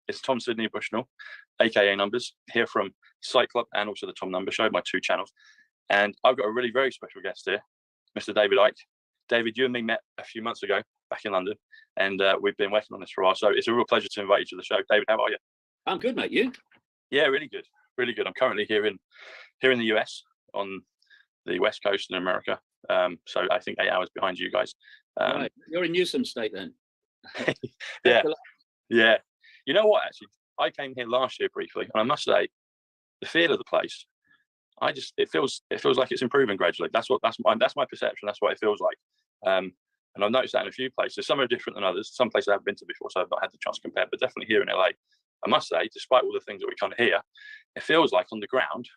It's Tom Sidney Bushnell, aka Numbers, here from ICKE and also the Tom Numbers Show, my two channels. And I've got a really very special guest here, Mr. David ICKE. David, you and me met a few months ago back in London, and we've been working on this for a while. So it's a real pleasure to invite you to the show. David, how are you? I'm good, mate. You? Yeah, really good, really good. I'm currently here in the US on the West Coast in America. So I think 8 hours behind you guys. Right. You're in Newsom State then. Yeah, yeah. You know what? Actually, I came here last year briefly, and I must say, the feel of the place, it feels like it's improving gradually. That's my perception. That's what it feels like. And I've noticed that in a few places. Some are different than others. Some places I haven't been to before, so I've not had the chance to compare. But definitely here in LA, I must say, despite all the things that we kind of hear, it feels like on the ground,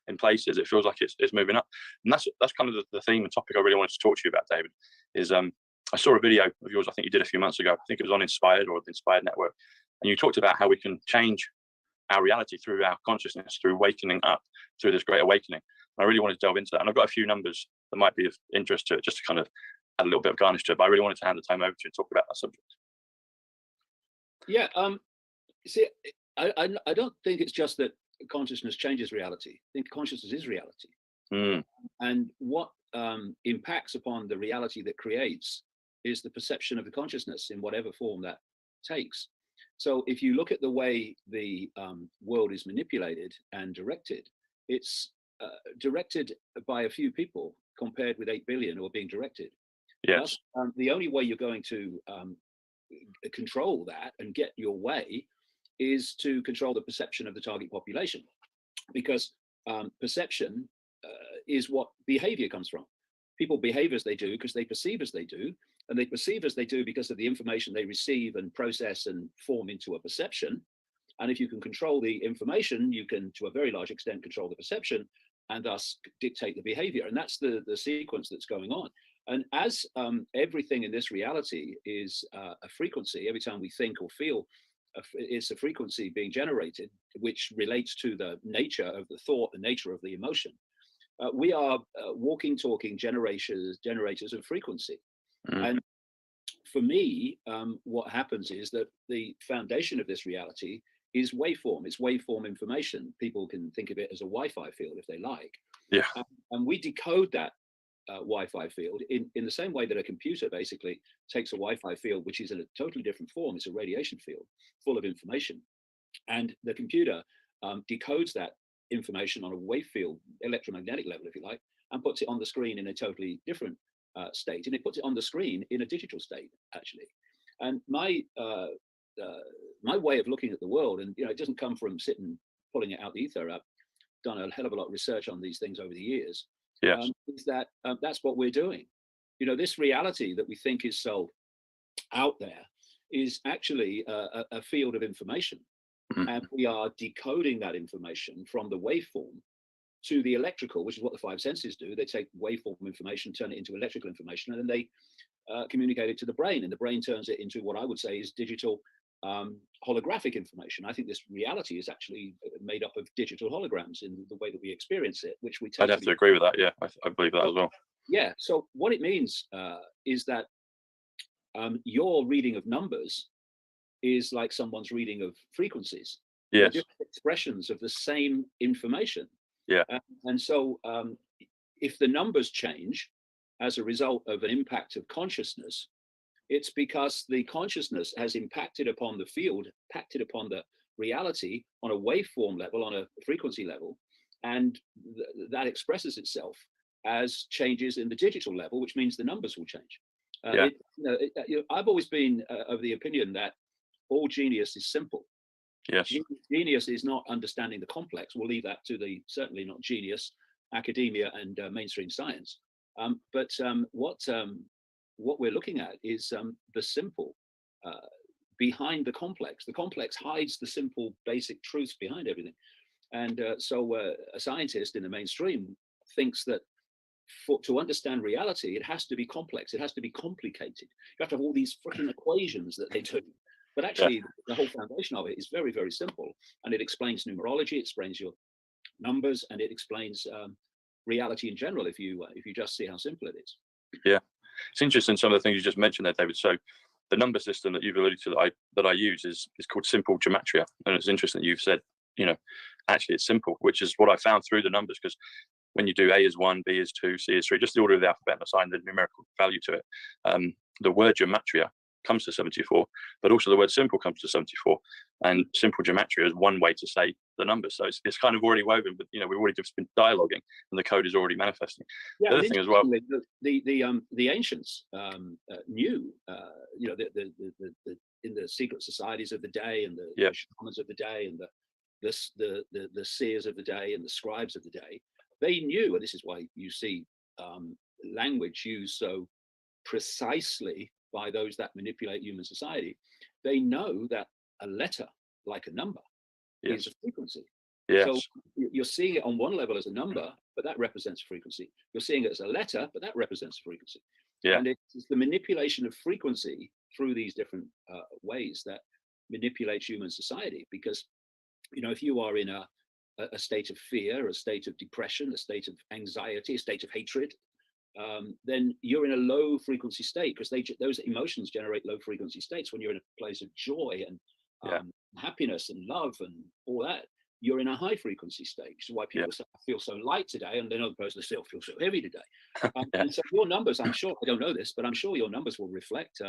in places, it feels like it's moving up. And that's kind of the theme and topic I really wanted to talk to you about, David. Is I saw a video of yours. I think you did a few months ago. I think it was on Inspired or the Inspired Network, and you talked about how we can change our reality through our consciousness, through waking up, through this great awakening. And I really wanted to delve into that. And I've got a few numbers that might be of interest to it, just to kind of add a little bit of garnish to it. But I really wanted to hand the time over to you and talk about that subject. Yeah. See, I don't think it's just that consciousness changes reality. I think consciousness is reality. And what impacts upon the reality that creates is the perception of the consciousness in whatever form that takes. So if you look at the way the world is manipulated and directed, it's directed by a few people compared with 8 billion who are being directed. Yes. The only way you're going to control that and get your way is to control the perception of the target population, because perception is what behavior comes from. People behave as they do because they perceive as they do, and they perceive as they do because of the information they receive and process and form into a perception. And if you can control the information, you can, to a very large extent, control the perception and thus dictate the behavior. And that's the sequence that's going on. And as everything in this reality is a frequency, every time we think or feel, it's a frequency being generated, which relates to the nature of the thought, the nature of the emotion. We are walking, talking generators of frequency. And for me, what happens is that the foundation of this reality is waveform. It's waveform information. People can think of it as a Wi-Fi field if they like. Yeah. And we decode that Wi-Fi field in the same way that a computer basically takes a Wi-Fi field, which is in a totally different form. It's a radiation field full of information. And the computer decodes that information on a wave field, electromagnetic level, if you like, and puts it on the screen in a totally different state. And it puts it on the screen in a digital state, actually. And my way of looking at the world, and it doesn't come from sitting, pulling it out the ether. I've done a hell of a lot of research on these things over the years. Yes. Is that that's what we're doing. This reality that we think is so out there is actually a field of information. And we are decoding that information from the waveform to the electrical, which is what the five senses do. They take waveform information, turn it into electrical information, and then they communicate it to the brain. And the brain turns it into what I would say is digital holographic information. I think this reality is actually made up of digital holograms in the way that we experience it, which we take. I'd have to agree with that. Yeah, I believe that as well. Yeah. So what it means is that your reading of numbers is like someone's reading of frequencies. Yes. Different expressions of the same information. Yeah. And so if the numbers change as a result of an impact of consciousness, it's because the consciousness has impacted upon the field, impacted upon the reality on a waveform level, on a frequency level, and that expresses itself as changes in the digital level, which means the numbers will change. I've always been of the opinion that all genius is simple. Yes. Genius is not understanding the complex. We'll leave that to certainly not genius, academia, and mainstream science. But what we're looking at is the simple behind the complex. The complex hides the simple, basic truths behind everything. And so a scientist in the mainstream thinks that to understand reality, it has to be complex. It has to be complicated. You have to have all these freaking equations that they do. But actually, the whole foundation of it is very, very simple. And it explains numerology, it explains your numbers, and it explains reality in general if you just see how simple it is. Yeah. It's interesting, some of the things you just mentioned there, David. So the number system that you've alluded to that I use is called simple gematria, and it's interesting that you've said, actually it's simple, which is what I found through the numbers, because when you do A is 1, B is 2, C is 3, just the order of the alphabet and assign the numerical value to it, the word gematria comes to 74, but also the word simple comes to 74, and simple gematria is one way to say the numbers. So it's kind of already woven, but we've already just been dialoguing, and the code is already manifesting. Yeah, the other thing as well, the ancients knew, in the secret societies of the day, and the shamans of the day, and the seers of the day, and the scribes of the day, they knew, and this is why you see language used so precisely by those that manipulate human society. They know that a letter, like a number, is a frequency. Yes. So you're seeing it on one level as a number, but that represents frequency. You're seeing it as a letter, but that represents frequency. Yeah. And it's the manipulation of frequency through these different ways that manipulates human society. Because, if you are in a state of fear, a state of depression, a state of anxiety, a state of hatred, then you're in a low frequency state, because those emotions generate low frequency states. When you're in a place of joy and happiness and love and all that, you're in a high frequency state, which is why people say, I feel so light today, and another person still feel so heavy today. And so your numbers, I'm sure, I don't know this, but I'm sure your numbers will reflect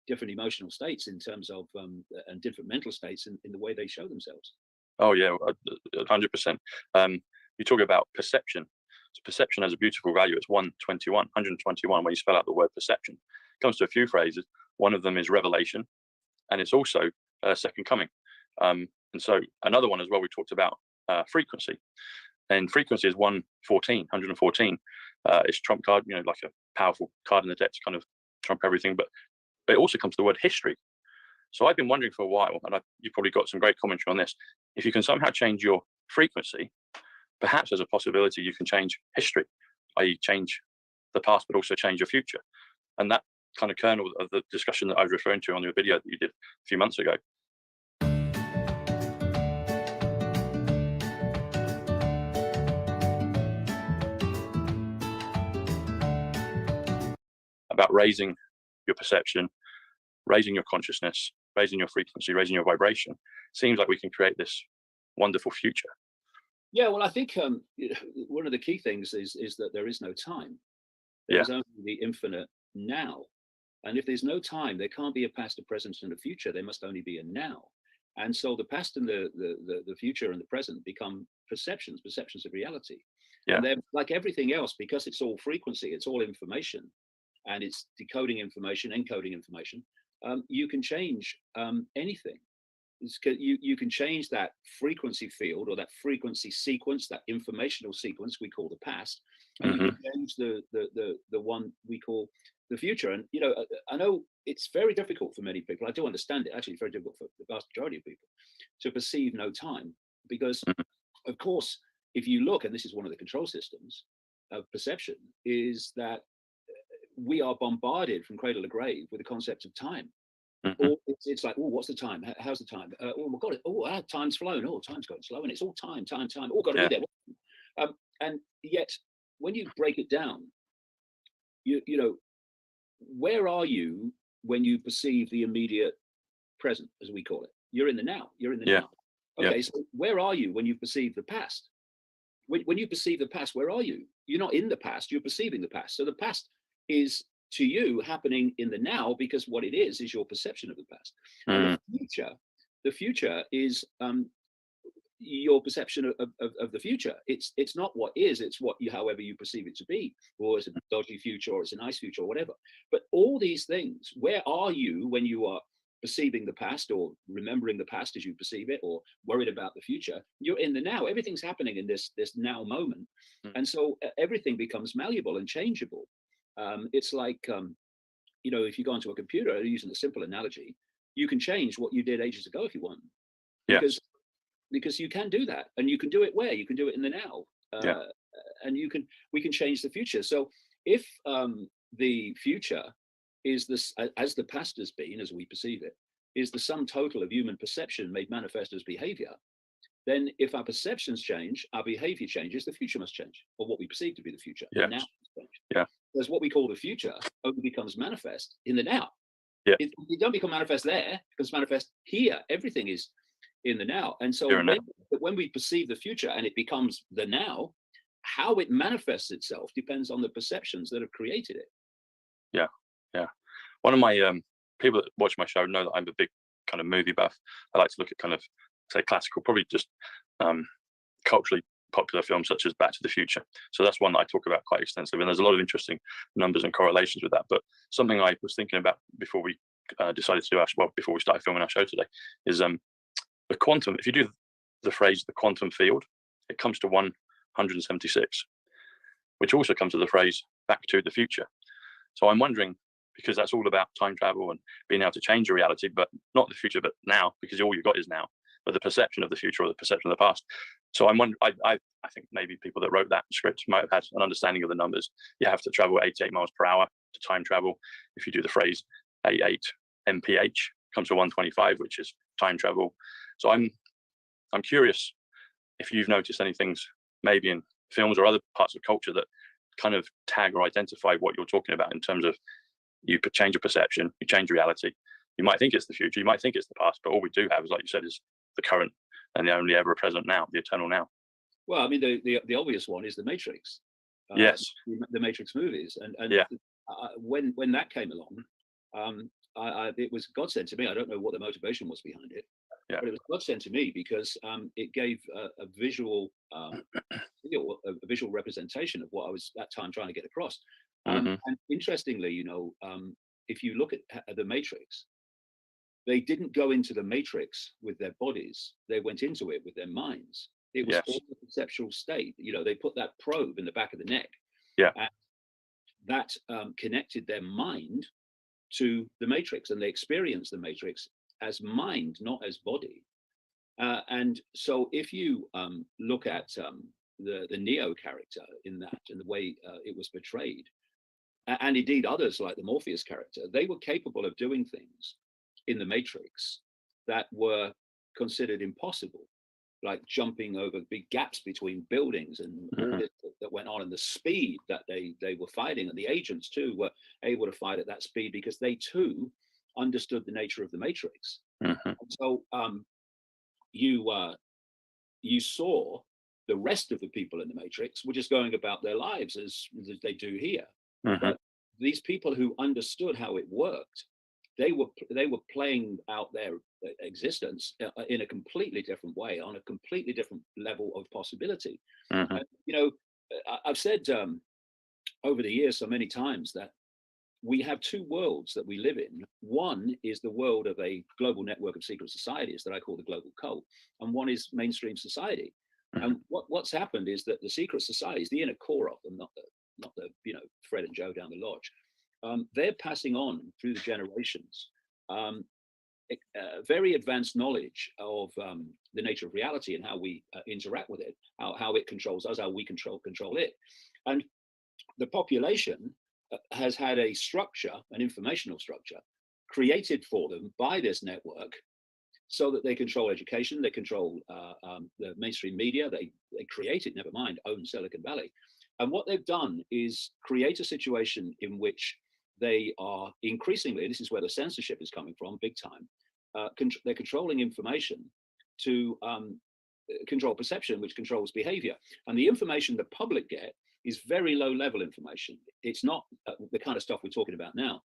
different emotional states in terms of and different mental states in the way they show themselves. Oh yeah, 100%. You talk about perception. So perception has a beautiful value. It's 121 when you spell out the word perception. It comes to a few phrases. One of them is revelation, and it's also second coming. And so another one as well, we talked about frequency. And frequency is 114. It's trump card, like a powerful card in the deck to kind of trump everything. But it also comes to the word history. So I've been wondering for a while, and you've probably got some great commentary on this. If you can somehow change your frequency, perhaps there's a possibility you can change history, i.e. change the past, but also change your future. And that kind of kernel of the discussion that I was referring to on your video that you did a few months ago. About raising your perception, raising your consciousness, raising your frequency, raising your vibration. Seems like we can create this wonderful future. Yeah, well, I think one of the key things is that there is no time. There's only the infinite now. And if there's no time, there can't be a past, a present, and a future. There must only be a now. And so the past and the future and the present become perceptions of reality. Yeah. And then, like everything else, because it's all frequency, it's all information, and it's decoding information, encoding information, you can change anything. You can change that frequency field, or that frequency sequence, that informational sequence we call the past, and you can change the one we call the future. And I know it's very difficult for many people. I do understand it. Actually, it's very difficult for the vast majority of people to perceive no time, because of course, if you look, and this is one of the control systems of perception, is that we are bombarded from cradle to grave with the concept of time. Or it's like, oh, what's the time? How's the time? Oh my God! Oh, time's flown. Oh, time's going slow, and it's all time. Oh, got to be there. And yet, when you break it down, you know, where are you when you perceive the immediate present, as we call it? You're in the now. You're in the now. Okay, so where are you when you perceive the past? When you perceive the past, where are you? You're not in the past. You're perceiving the past. So the past is, to you, happening in the now, because what it is your perception of the past. And the future is your perception of the future. It's not what is, it's what however you perceive it to be, or it's a dodgy future, or it's a nice future, or whatever. But all these things, where are you when you are perceiving the past, or remembering the past as you perceive it, or worried about the future? You're in the now. Everything's happening in this now moment. And so everything becomes malleable and changeable. It's like, if you go onto a computer, using a simple analogy, you can change what you did ages ago if you want, because you can do that, and you can do it where you can do it in the now, and we can change the future. So if the future is this, as the past has been, as we perceive it, is the sum total of human perception made manifest as behavior, then if our perceptions change, our behavior changes, the future must change, or what we perceive to be the future. Now must change. Because what we call the future only becomes manifest in the now. Yeah. It don't become manifest there, because manifest here. Everything is in the now. And so Here and now. when we perceive the future and it becomes the now, how it manifests itself depends on the perceptions that have created it. Yeah, yeah. One of my people that watch my show know that I'm a big kind of movie buff. I like to look at kind of, say, classical, probably just culturally popular films such as Back to the Future. So that's one that I talk about quite extensively, and there's a lot of interesting numbers and correlations with that. But something I was thinking about before we decided to do before we started filming our show today, is the quantum. If you do the phrase the quantum field, it comes to 176, which also comes to the phrase Back to the Future. So I'm wondering, because that's all about time travel and being able to change your reality, but not the future, but now, because all you've got is now, but the perception of the future or the perception of the past. So I'm wondering, I think maybe people that wrote that script might have had an understanding of the numbers. You have to travel 88 miles per hour to time travel. If you do the phrase 88 mph, comes to 125, which is time travel. So I'm curious if you've noticed any things maybe in films or other parts of culture that kind of tag or identify what you're talking about in terms of you could change your perception, you change reality. You might think it's the future, you might think it's the past, but all we do have is, like you said, is the current and the only ever present now, the eternal now. Well, I mean, the obvious one is the Matrix. Yes. The Matrix movies, and yeah. When that came along, it was a godsend to me. I don't know what the motivation was behind it, yeah. but it was a godsend to me because it gave a visual, a visual representation of what I was at that time trying to get across. And interestingly, if you look at the Matrix, they didn't go into the Matrix with their bodies; they went into it with their minds. It was all the perceptual state. They put that probe in the back of the neck. Yeah. And that connected their mind to the Matrix, and they experienced the Matrix as mind, not as body. And so if you look at the Neo character in that and the way it was portrayed, and indeed others like the Morpheus character, they were capable of doing things in the Matrix that were considered impossible, like jumping over big gaps between buildings and all this that went on, and the speed that they were fighting, and the agents too were able to fight at that speed because they too understood the nature of the Matrix. And so you saw the rest of the people in the Matrix were just going about their lives as they do here. But these people who understood how it worked, they were playing out their existence in a completely different way, on a completely different level of possibility. I've said over the years so many times that we have two worlds that we live in. One is the world of a global network of secret societies that I call the global cult, and one is mainstream society. And what's happened is that the secret societies, the inner core of them, not the Fred and Joe down the lodge, they're passing on through the generations very advanced knowledge of the nature of reality and how we interact with it, how it controls us, how we control it. And the population has had a structure, an informational structure, created for them by this network, so that they control education, they control the mainstream media, they create it, never mind, own Silicon Valley. And what they've done is create a situation in which they are increasingly, this is where the censorship is coming from, big time, they're controlling information to control perception, which controls behavior. And the information the public get is very low level information. It's not the kind of stuff we're talking about now.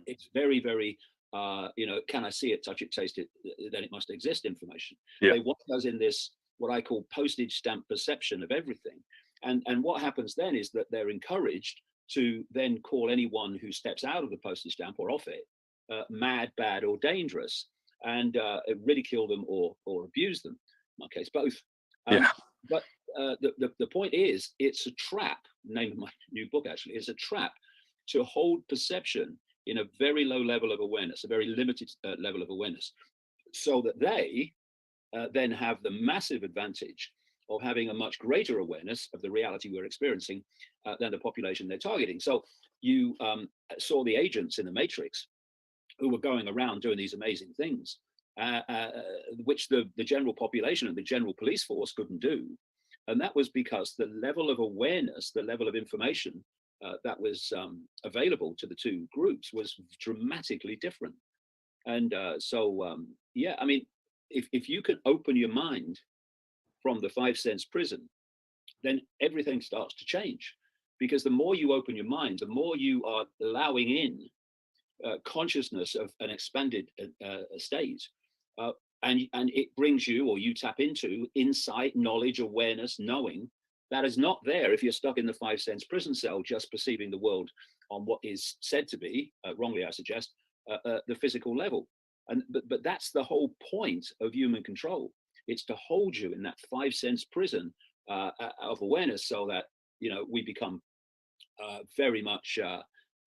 It's very, very, can I see it, touch it, taste it, then it must exist information. They want us in this, what I call postage stamp perception of everything. And what happens then is that they're encouraged to then call anyone who steps out of the postage stamp or off it mad, bad, or dangerous, and ridicule them or abuse them. In my case, both. But the point is, it's a trap. Name of my new book actually is a trap to hold perception in a very low level of awareness, a very limited level of awareness, so that they then have the massive advantage of having a much greater awareness of the reality we're experiencing than the population they're targeting. So you saw the agents in the Matrix who were going around doing these amazing things, which the general population and the general police force couldn't do. And that was because the level of awareness, the level of information that was available to the two groups was dramatically different. And yeah, I mean, if you can open your mind from the 5 cents prison, then everything starts to change. Because the more you open your mind, the more you are allowing in consciousness of an expanded state. And it brings you, or you tap into, insight, knowledge, awareness, knowing that is not there if you're stuck in the 5 cents prison cell, just perceiving the world on what is said to be, wrongly I suggest, the physical level. But that's the whole point of human control. It's to hold you in that 5 cents prison of awareness, so that we become very much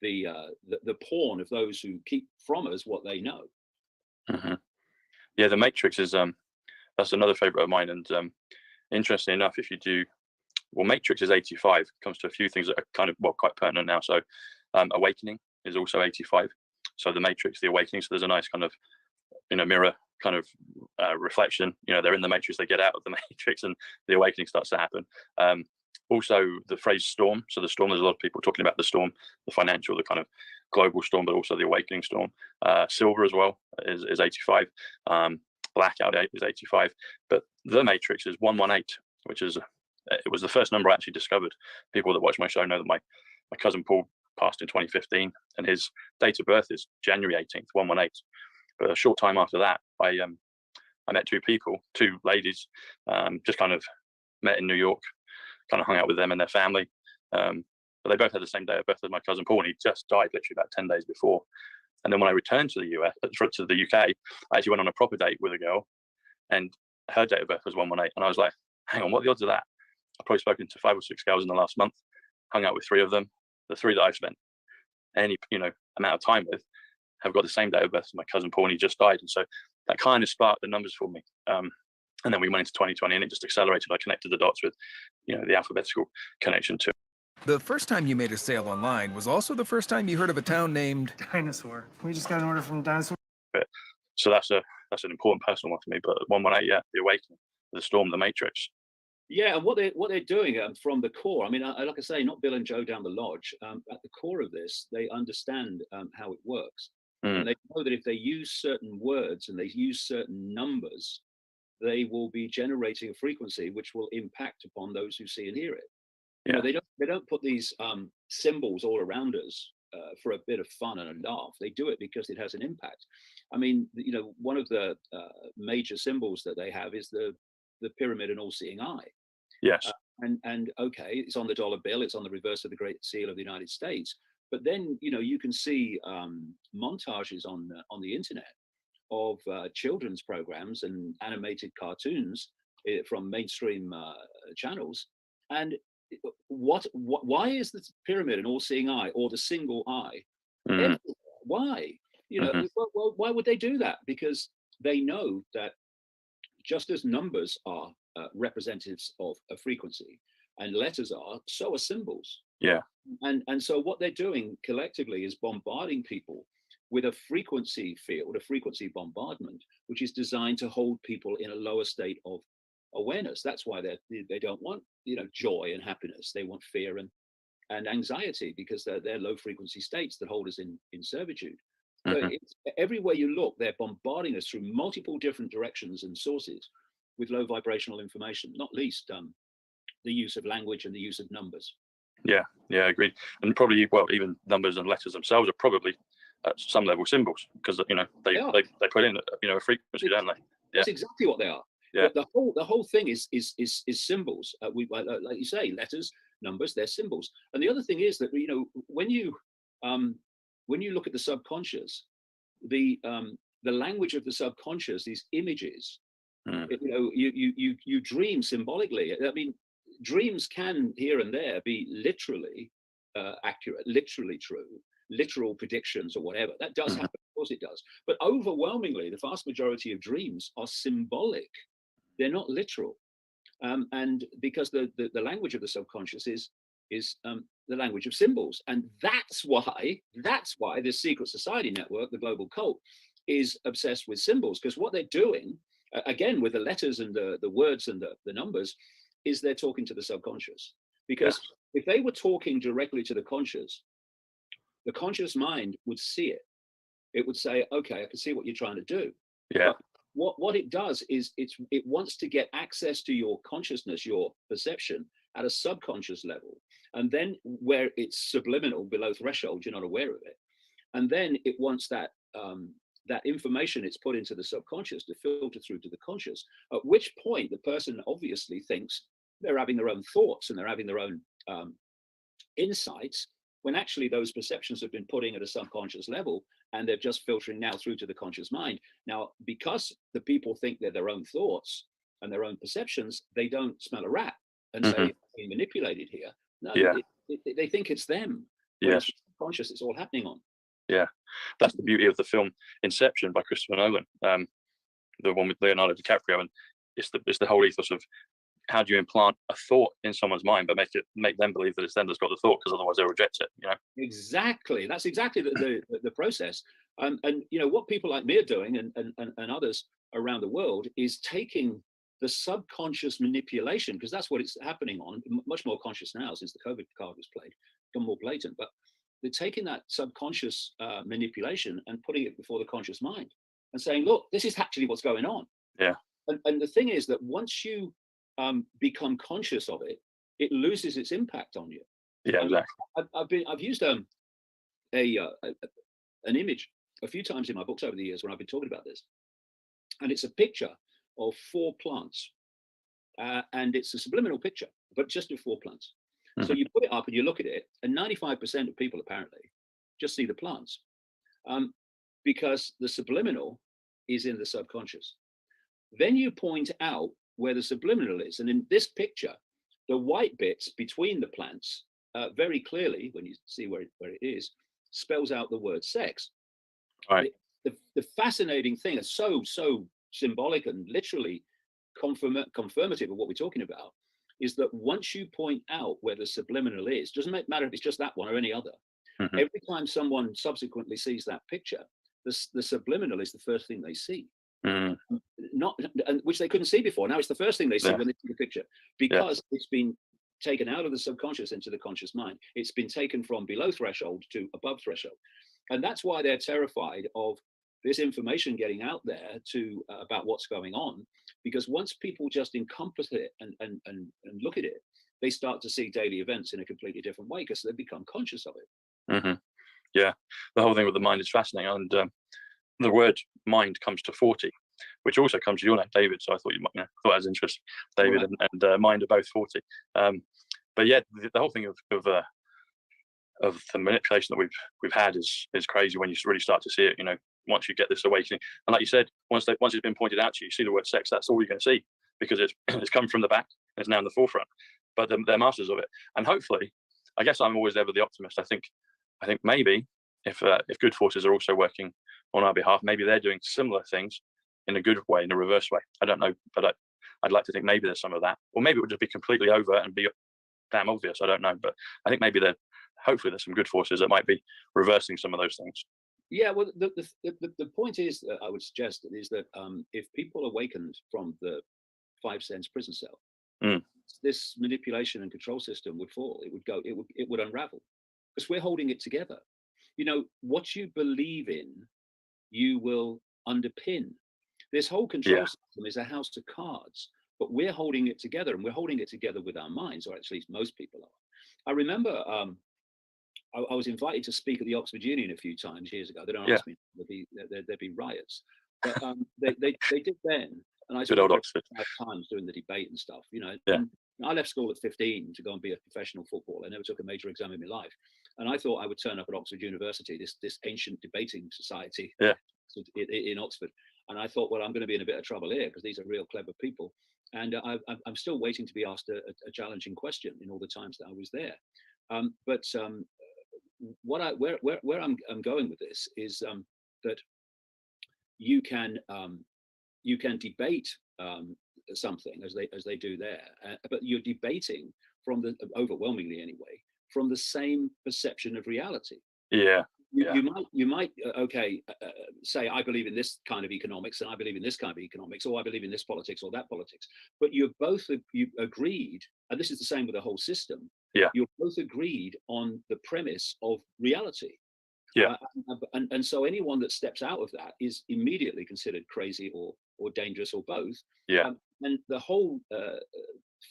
the pawn of those who keep from us what they know. Mm-hmm. Yeah, the Matrix is that's another favorite of mine. And interesting enough, if you do, well, Matrix is 85. It comes to a few things that are kind of, well, quite pertinent now. So Awakening is also 85. So the Matrix, the Awakening. So there's a nice kind of mirror kind of reflection. They're in the Matrix, they get out of the Matrix, and the awakening starts to happen. Also, the phrase storm. So the storm, there's a lot of people talking about the storm, the financial, the kind of global storm, but also the awakening storm. Silver as well is 85. Blackout is 85. But the Matrix is 118, which is it was the first number I actually discovered. People that watch my show know that my cousin Paul passed in 2015, and his date of birth is January 18th, 118. But a short time after that, I met two ladies, just kind of met in New York, kind of hung out with them and their family. But they both had the same day of birth as my cousin Paul, and he just died literally about 10 days before. And then when I returned to the UK, I actually went on a proper date with a girl, and her date of birth was 118. And I was like, hang on, what are the odds of that? I've probably spoken to 5 or 6 girls in the last month, hung out with 3 of them. The 3 that I've spent any amount of time with have got the same date of birth as my cousin Paul, and he just died. And so that kind of sparked the numbers for me. And then we went into 2020, and it just accelerated. I connected the dots with, the alphabetical connection to. The first time you made a sale online was also the first time you heard of a town named Dinosaur. We just got an order from Dinosaur. So that's an important personal one for me. But 118, yeah, the awakening, the storm, the Matrix. Yeah, and what they're doing from the core. I mean, like I say, not Bill and Joe down the lodge. At the core of this, they understand how it works, and they know that if they use certain words and they use certain numbers, they will be generating a frequency which will impact upon those who see and hear it. Yeah. They don't put these symbols all around us for a bit of fun and a laugh. They do it because it has an impact. I mean, one of the major symbols that they have is the pyramid and all-seeing eye. Yes. And okay, it's on the dollar bill, it's on the reverse of the Great Seal of the United States. But then you can see montages on the internet of children's programs and animated cartoons from mainstream channels. And why is the pyramid an all-seeing eye or the single eye? Why? Well, why would they do that? Because they know that just as numbers are representatives of a frequency and letters are, so are symbols. Yeah. And so what they're doing collectively is bombarding people with a frequency field, a frequency bombardment, which is designed to hold people in a lower state of awareness. That's why they don't want joy and happiness. They want fear and anxiety, because they're low frequency states that hold us in servitude. So everywhere you look, they're bombarding us through multiple different directions and sources with low vibrational information, not least the use of language and the use of numbers. Yeah, agreed. And probably, well, even numbers and letters themselves are probably at some level symbols, because they put in a frequency, don't they? Yeah. That's exactly what they are. Yeah. But the whole thing is symbols. Like you say, letters, numbers, they're symbols. And the other thing is that when you look at the subconscious, the language of the subconscious, these images, you dream symbolically. I mean, dreams can here and there be literally accurate, literally true, literal predictions or whatever. That does happen, of course it does. But overwhelmingly, the vast majority of dreams are symbolic. They're not literal. And because the language of the subconscious is the language of symbols. And that's why the secret society network, the global cult, is obsessed with symbols, because what they're doing, again, with the letters and the words and the numbers, is they're talking to the subconscious. Because if they were talking directly to the conscious mind would see it. It would say, okay, I can see what you're trying to do. Yeah. But what it does is it wants to get access to your consciousness, your perception at a subconscious level. And then where it's subliminal, below threshold, you're not aware of it. And then it wants that that information it's put into the subconscious to filter through to the conscious, at which point the person obviously thinks they're having their own thoughts and they're having their own insights, when actually those perceptions have been put in at a subconscious level and they're just filtering now through to the conscious mind. Now, because the people think they're their own thoughts and their own perceptions, they don't smell a rat and say, being manipulated here. No, they think it's them. Yes. It's conscious, it's all happening on. Yeah, that's the beauty of the film Inception by Christopher Nolan, the one with Leonardo DiCaprio, and it's the whole ethos of how do you implant a thought in someone's mind, but make them believe that it's them that's got the thought, because otherwise they'll reject it. You know. Exactly. That's exactly the process. And you know what people like me are doing, and others around the world, is taking the subconscious manipulation, because that's what it's happening on, much more conscious now since the COVID card was played, become more blatant. But they're taking that subconscious manipulation and putting it before the conscious mind and saying, look, this is actually what's going on. Yeah. And the thing is that once you become conscious of it, it loses its impact on you. Yeah, exactly. I've used an image a few times in my books over the years when I've been talking about this, and it's a picture of 4 plants, and it's a subliminal picture, but just of 4 plants. So you put it up and you look at it, and 95% of people apparently just see the plants, because the subliminal is in the subconscious. Then you point out where the subliminal is, and in this picture, the white bits between the plants very clearly, when you see where it is, spells out the word sex. Right. The fascinating thing is so symbolic and literally confirmative of what we're talking about, is that once you point out where the subliminal is, doesn't matter if it's just that one or any other, every time someone subsequently sees that picture, the subliminal is the first thing they see. Which they couldn't see before. Now it's the first thing they see when they see the picture, because it's been taken out of the subconscious into the conscious mind. It's been taken from below threshold to above threshold. And that's why they're terrified of this information getting out there to about what's going on, because once people just encompass it and look at it, they start to see daily events in a completely different way, because they become conscious of it. Yeah, the whole thing with the mind is fascinating, and the word mind comes to 40, which also comes to your name, David. So I thought thought that was interesting. David and mind are both 40. But yeah, the whole thing of the manipulation that we've had is crazy when you really start to see it. You know, once you get this awakening, and like you said, once it's been pointed out to you, you see the word sex, that's all you're going to see, because it's come from the back and it's now in the forefront. But they're masters of it, and hopefully, I guess I'm always ever the optimist. I think maybe if good forces are also working on our behalf, maybe they're doing similar things in a good way, in a reverse way. I don't know, but I'd like to think maybe there's some of that, or maybe it would just be completely over and be damn obvious. I don't know, but I think maybe hopefully there's some good forces that might be reversing some of those things. Yeah, well, the point is, I would suggest, is that if people awakened from the 5 sense prison cell, this manipulation and control system would fall. It would unravel, because we're holding it together. You know, what you believe in, you will underpin. This whole control system is a house of cards, but we're holding it together, and we're holding it together with our minds, or at least most people are. I remember I was invited to speak at the Oxford Union a few times years ago. They don't ask me; there'd be riots, but they did then. And I Good old Oxford. 5 times doing the debate and stuff. You know, and I left school at 15 to go and be a professional footballer. I never took a major exam in my life, and I thought I would turn up at Oxford University, this ancient debating society in Oxford. And I thought, well, I'm going to be in a bit of trouble here, because these are real clever people. And I'm still waiting to be asked a challenging question in all the times that I was there. Where I'm going with this is that you can debate something as they do there, but you're debating overwhelmingly anyway, from the same perception of reality. Yeah. you might say I believe in this kind of economics and I believe in this kind of economics, or I believe in this politics or that politics, but you agreed, and this is the same with the whole system. You're both agreed on the premise of reality. And so anyone that steps out of that is immediately considered crazy or dangerous or both. And the whole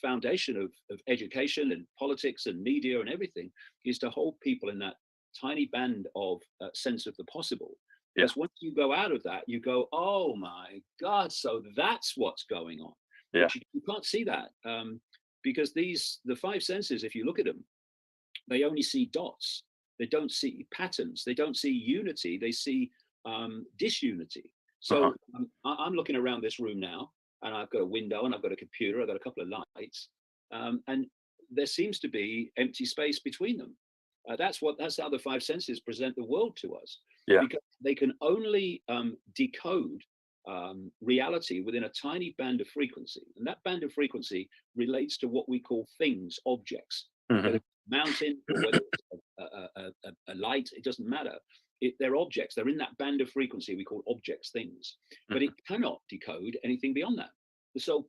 foundation of education and politics and media and everything is to hold people in that tiny band of sense of the possible. Because once you go out of that, you go, oh my God, so that's what's going on. You can't see that because the five senses, if you look at them, they only see dots. They don't see patterns. They don't see unity. They see disunity. So I'm looking around this room now, and I've got a window, and I've got a computer, I've got a couple of lights, and there seems to be empty space between them. That's how the five senses present the world to us, because they can only decode reality within a tiny band of frequency, and that band of frequency relates to what we call things, objects. Whether it's a mountain, or whether it's a light, it doesn't matter. They're objects. They're in that band of frequency we call objects, things, but it cannot decode anything beyond that. So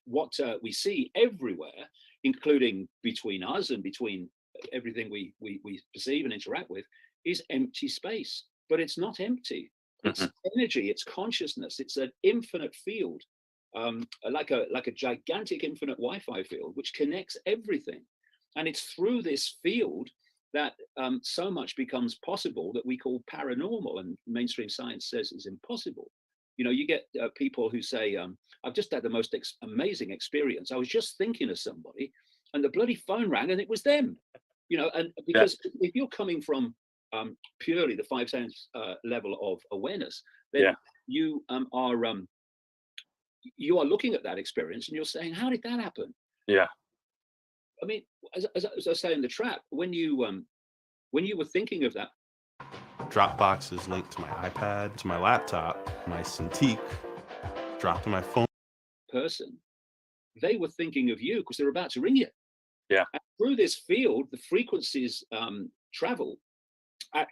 what we see everywhere, including between us and between everything we perceive and interact with, is empty space. But it's not empty. It's energy. It's consciousness. It's an infinite field, like a gigantic infinite Wi-Fi field, which connects everything. And it's through this field that so much becomes possible that we call paranormal, and mainstream science says is impossible. You know, you get people who say, I've just had the most amazing experience. I was just thinking of somebody and the bloody phone rang and it was them. You know, and because if you're coming from purely the five sense level of awareness, then you are looking at that experience and you're saying, how did that happen? I mean, as I say in the trap, when you were thinking of that, Dropbox is linked to my iPad, to my laptop, my Cintiq, dropped to my phone. Person, they were thinking of you because they're about to ring you. And through this field, the frequencies travel at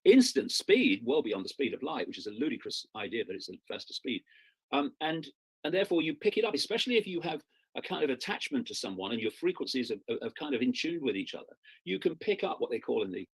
instant speed, well beyond the speed of light, which is a ludicrous idea that it's a faster speed. And therefore you pick it up, especially if you have a kind of attachment to someone and your frequencies are kind of in tune with each other. You can pick up what they call in the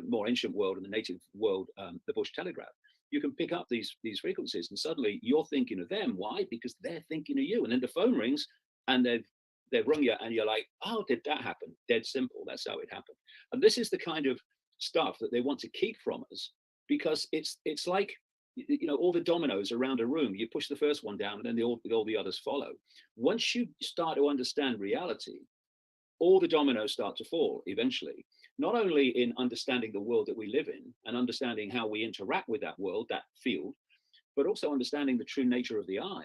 more ancient world, in the native world, the bush telegraph. You can pick up these frequencies, and suddenly you're thinking of them. Why? Because they're thinking of you. And then the phone rings, and they've rung you, and you're like, "Oh, did that happen?" Dead simple. That's how it happened. And this is the kind of stuff that they want to keep from us, because it's like, you know, all the dominoes around a room. You push the first one down, and then all the others follow. Once you start to understand reality, all the dominoes start to fall eventually. Not only in understanding the world that we live in and understanding how we interact with that world, that field, but also understanding the true nature of the I,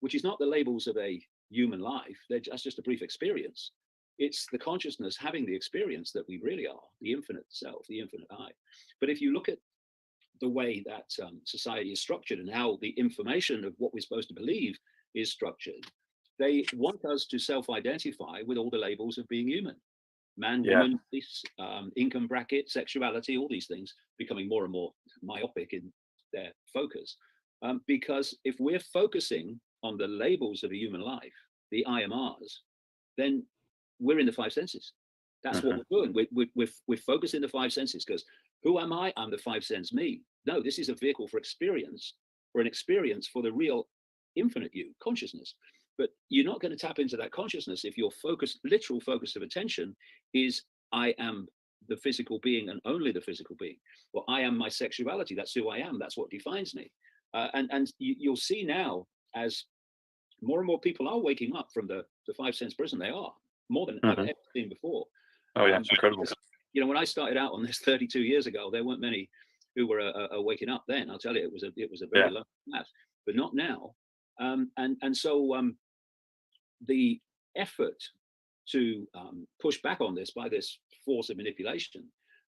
which is not the labels of a human life. That's just a brief experience. It's the consciousness having the experience that we really are, the infinite self, the infinite I. But if you look at the way that society is structured and how the information of what we're supposed to believe is structured, they want us to self-identify with all the labels of being human. Man, woman, income bracket, sexuality, all these things becoming more and more myopic in their focus. Because if we're focusing on the labels of a human life, the I am ours, then we're in the five senses. That's what we're doing. We're focusing the five senses, because who am I? I'm the five sense me. No, this is a vehicle for experience, or an experience for the real infinite you, consciousness. But you're not going to tap into that consciousness if your focus, literal focus of attention is I am the physical being and only the physical being. Well, I am my sexuality. That's who I am. That's what defines me. And you'll see now, as more and more people are waking up from the five sense prison, they are more than I've ever seen before. Oh yeah, it's incredible. You know, when I started out on this 32 years ago, there weren't many who were waking up then. I'll tell you, it was a very low path, but not now. And so the effort to push back on this by this force of manipulation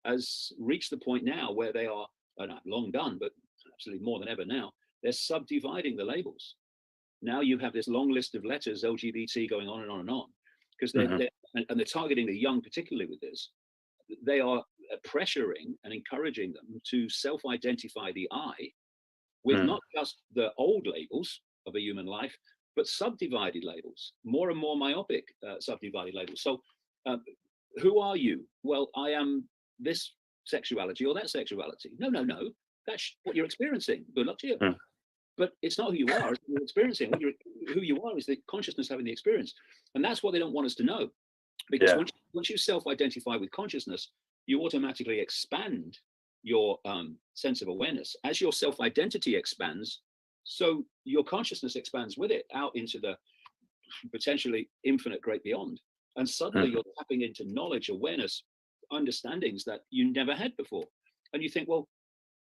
has reached the point now where they are, not long done, but absolutely more than ever now, they're subdividing the labels. Now you have this long list of letters, LGBT, going on and on and on, because they're targeting the young particularly with this. They are pressuring and encouraging them to self-identify the I with not just the old labels of a human life, but subdivided labels, more and more myopic subdivided labels. So who are you? Well, I am this sexuality or that sexuality. No, no, no. That's what you're experiencing. Good luck to you. But it's not who you are, it's what you're experiencing. Who you are is the consciousness having the experience. And that's what they don't want us to know. Because once you self-identify with consciousness, you automatically expand your sense of awareness. As your self-identity expands, so your consciousness expands with it out into the potentially infinite great beyond. And suddenly you're tapping into knowledge, awareness, understandings that you never had before. And you think, well,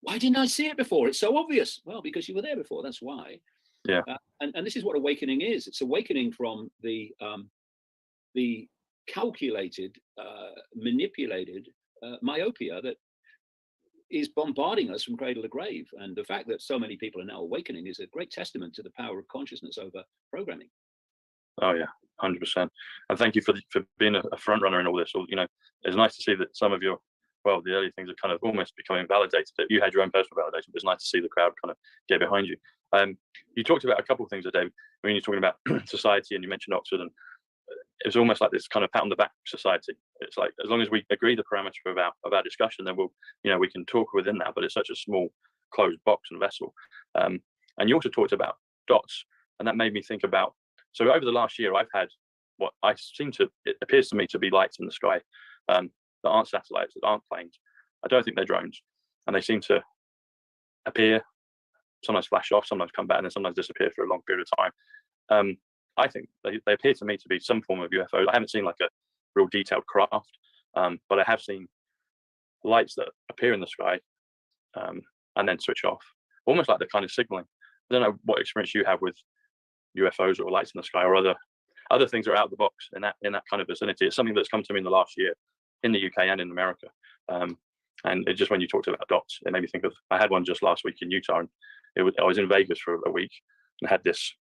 why didn't I see it before? It's so obvious. Well, because you were there before, that's why. Yeah. And this is what awakening is. It's awakening from the calculated, manipulated myopia that is bombarding us from cradle to grave. And the fact that so many people are now awakening is a great testament to the power of consciousness over programming. Oh yeah, 100%. And thank you for being a front runner in all this. You know, it's nice to see that some of your, well, the early things are kind of almost becoming validated. That you had your own personal validation, but it's nice to see the crowd kind of get behind you. You talked about a couple of things, David. I mean, you're talking about society, and you mentioned Oxford, and it's almost like this kind of pat on the back society. It's like, as long as we agree the parameter of our discussion, then we'll, you know, we can talk within that. But it's such a small closed box and vessel. And you also talked about dots, and that made me think about. So over the last year, I've had what it appears to me to be lights in the sky that aren't satellites, that aren't planes. I don't think they're drones, and they seem to appear, sometimes flash off, sometimes come back, and then sometimes disappear for a long period of time. I think they appear to me to be some form of UFO. I haven't seen like a real detailed craft, but I have seen lights that appear in the sky and then switch off, almost like they're kind of signaling. I don't know what experience you have with UFOs or lights in the sky or other things that are out of the box in that kind of vicinity. It's something that's come to me in the last year in the UK and in America. And it just, when you talked about dots, it made me think of, I had one just last week in Utah, and I was in Vegas for a week and had this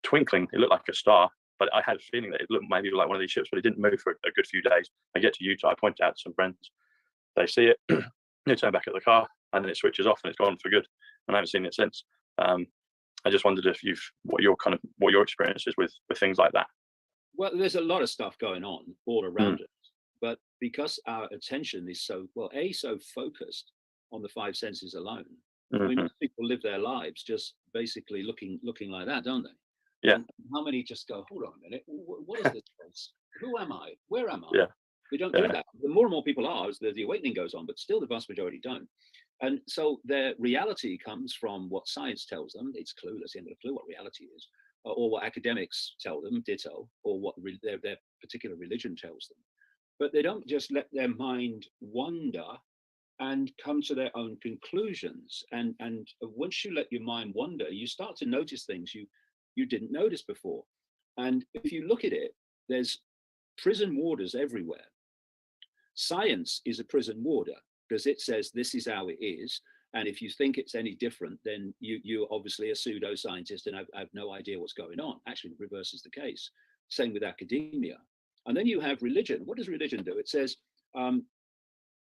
twinkling. It looked like a star, but I had a feeling that it looked maybe like one of these ships, but it didn't move for a good few days. I get to Utah, I point it out to some friends, they see it, they turn back at the car, and then it switches off and it's gone for good. And I haven't seen it since. I just wondered if what your experience is with things like that. Well, there's a lot of stuff going on all around us, but because our attention is so focused on the five senses alone, I mean, most people live their lives just basically looking like that, don't they? Yeah. And how many just go, hold on a minute, what is this place? Who am I? Where am I? Yeah. We don't do that. The more and more people are, as the awakening goes on, but still the vast majority don't. And so their reality comes from what science tells them. It's clueless, they haven't got a clue what reality is, or what academics tell them, ditto, or what their particular religion tells them. But they don't just let their mind wander and come to their own conclusions. And once you let your mind wander, you start to notice things you didn't notice before. And if you look at it, there's prison warders everywhere. Science is a prison warder, because it says this is how it is. And if you think it's any different, then you're obviously a pseudoscientist and have no idea what's going on. Actually, the reverse is the case. Same with academia. And then you have religion. What does religion do? It says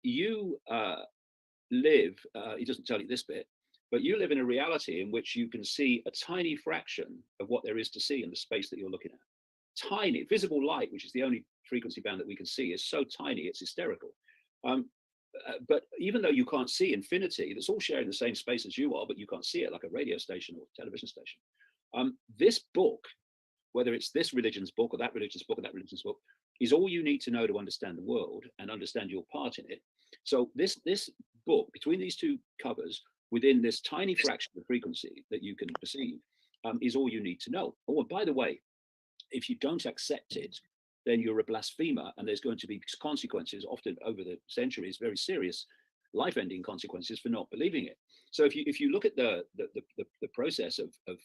you live, it doesn't tell you this bit, but you live in a reality in which you can see a tiny fraction of what there is to see in the space that you're looking at. Tiny, visible light, which is the only frequency band that we can see, is so tiny, it's hysterical. But even though you can't see infinity, that's all sharing the same space as you are, but you can't see it, like a radio station or television station. This book, whether it's this religion's book or that religion's book or that religion's book, is all you need to know to understand the world and understand your part in it. So this book, between these two covers, within this tiny fraction of frequency that you can perceive, is all you need to know. Oh, and by the way, if you don't accept it, then you're a blasphemer, and there's going to be consequences, often over the centuries, very serious life-ending consequences for not believing it. So if you look at the process of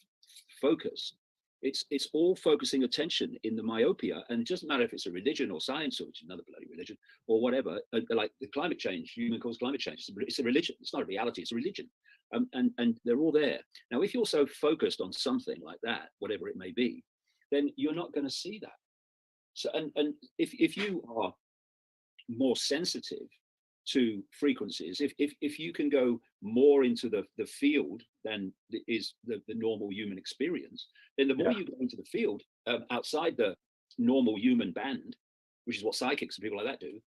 focus, it's all focusing attention in the myopia, and it doesn't matter if it's a religion or science or it's another bloody religion or whatever. Like the climate change, human-caused climate change, it's a religion. It's not a reality. It's a religion, and they're all there. Now, if you're so focused on something like that, whatever it may be, then you're not going to see that. So, and if you are more sensitive to frequencies, if you can go more into the field than is the normal human experience, then the more you go into the field outside the normal human band, which is what psychics and people like that do,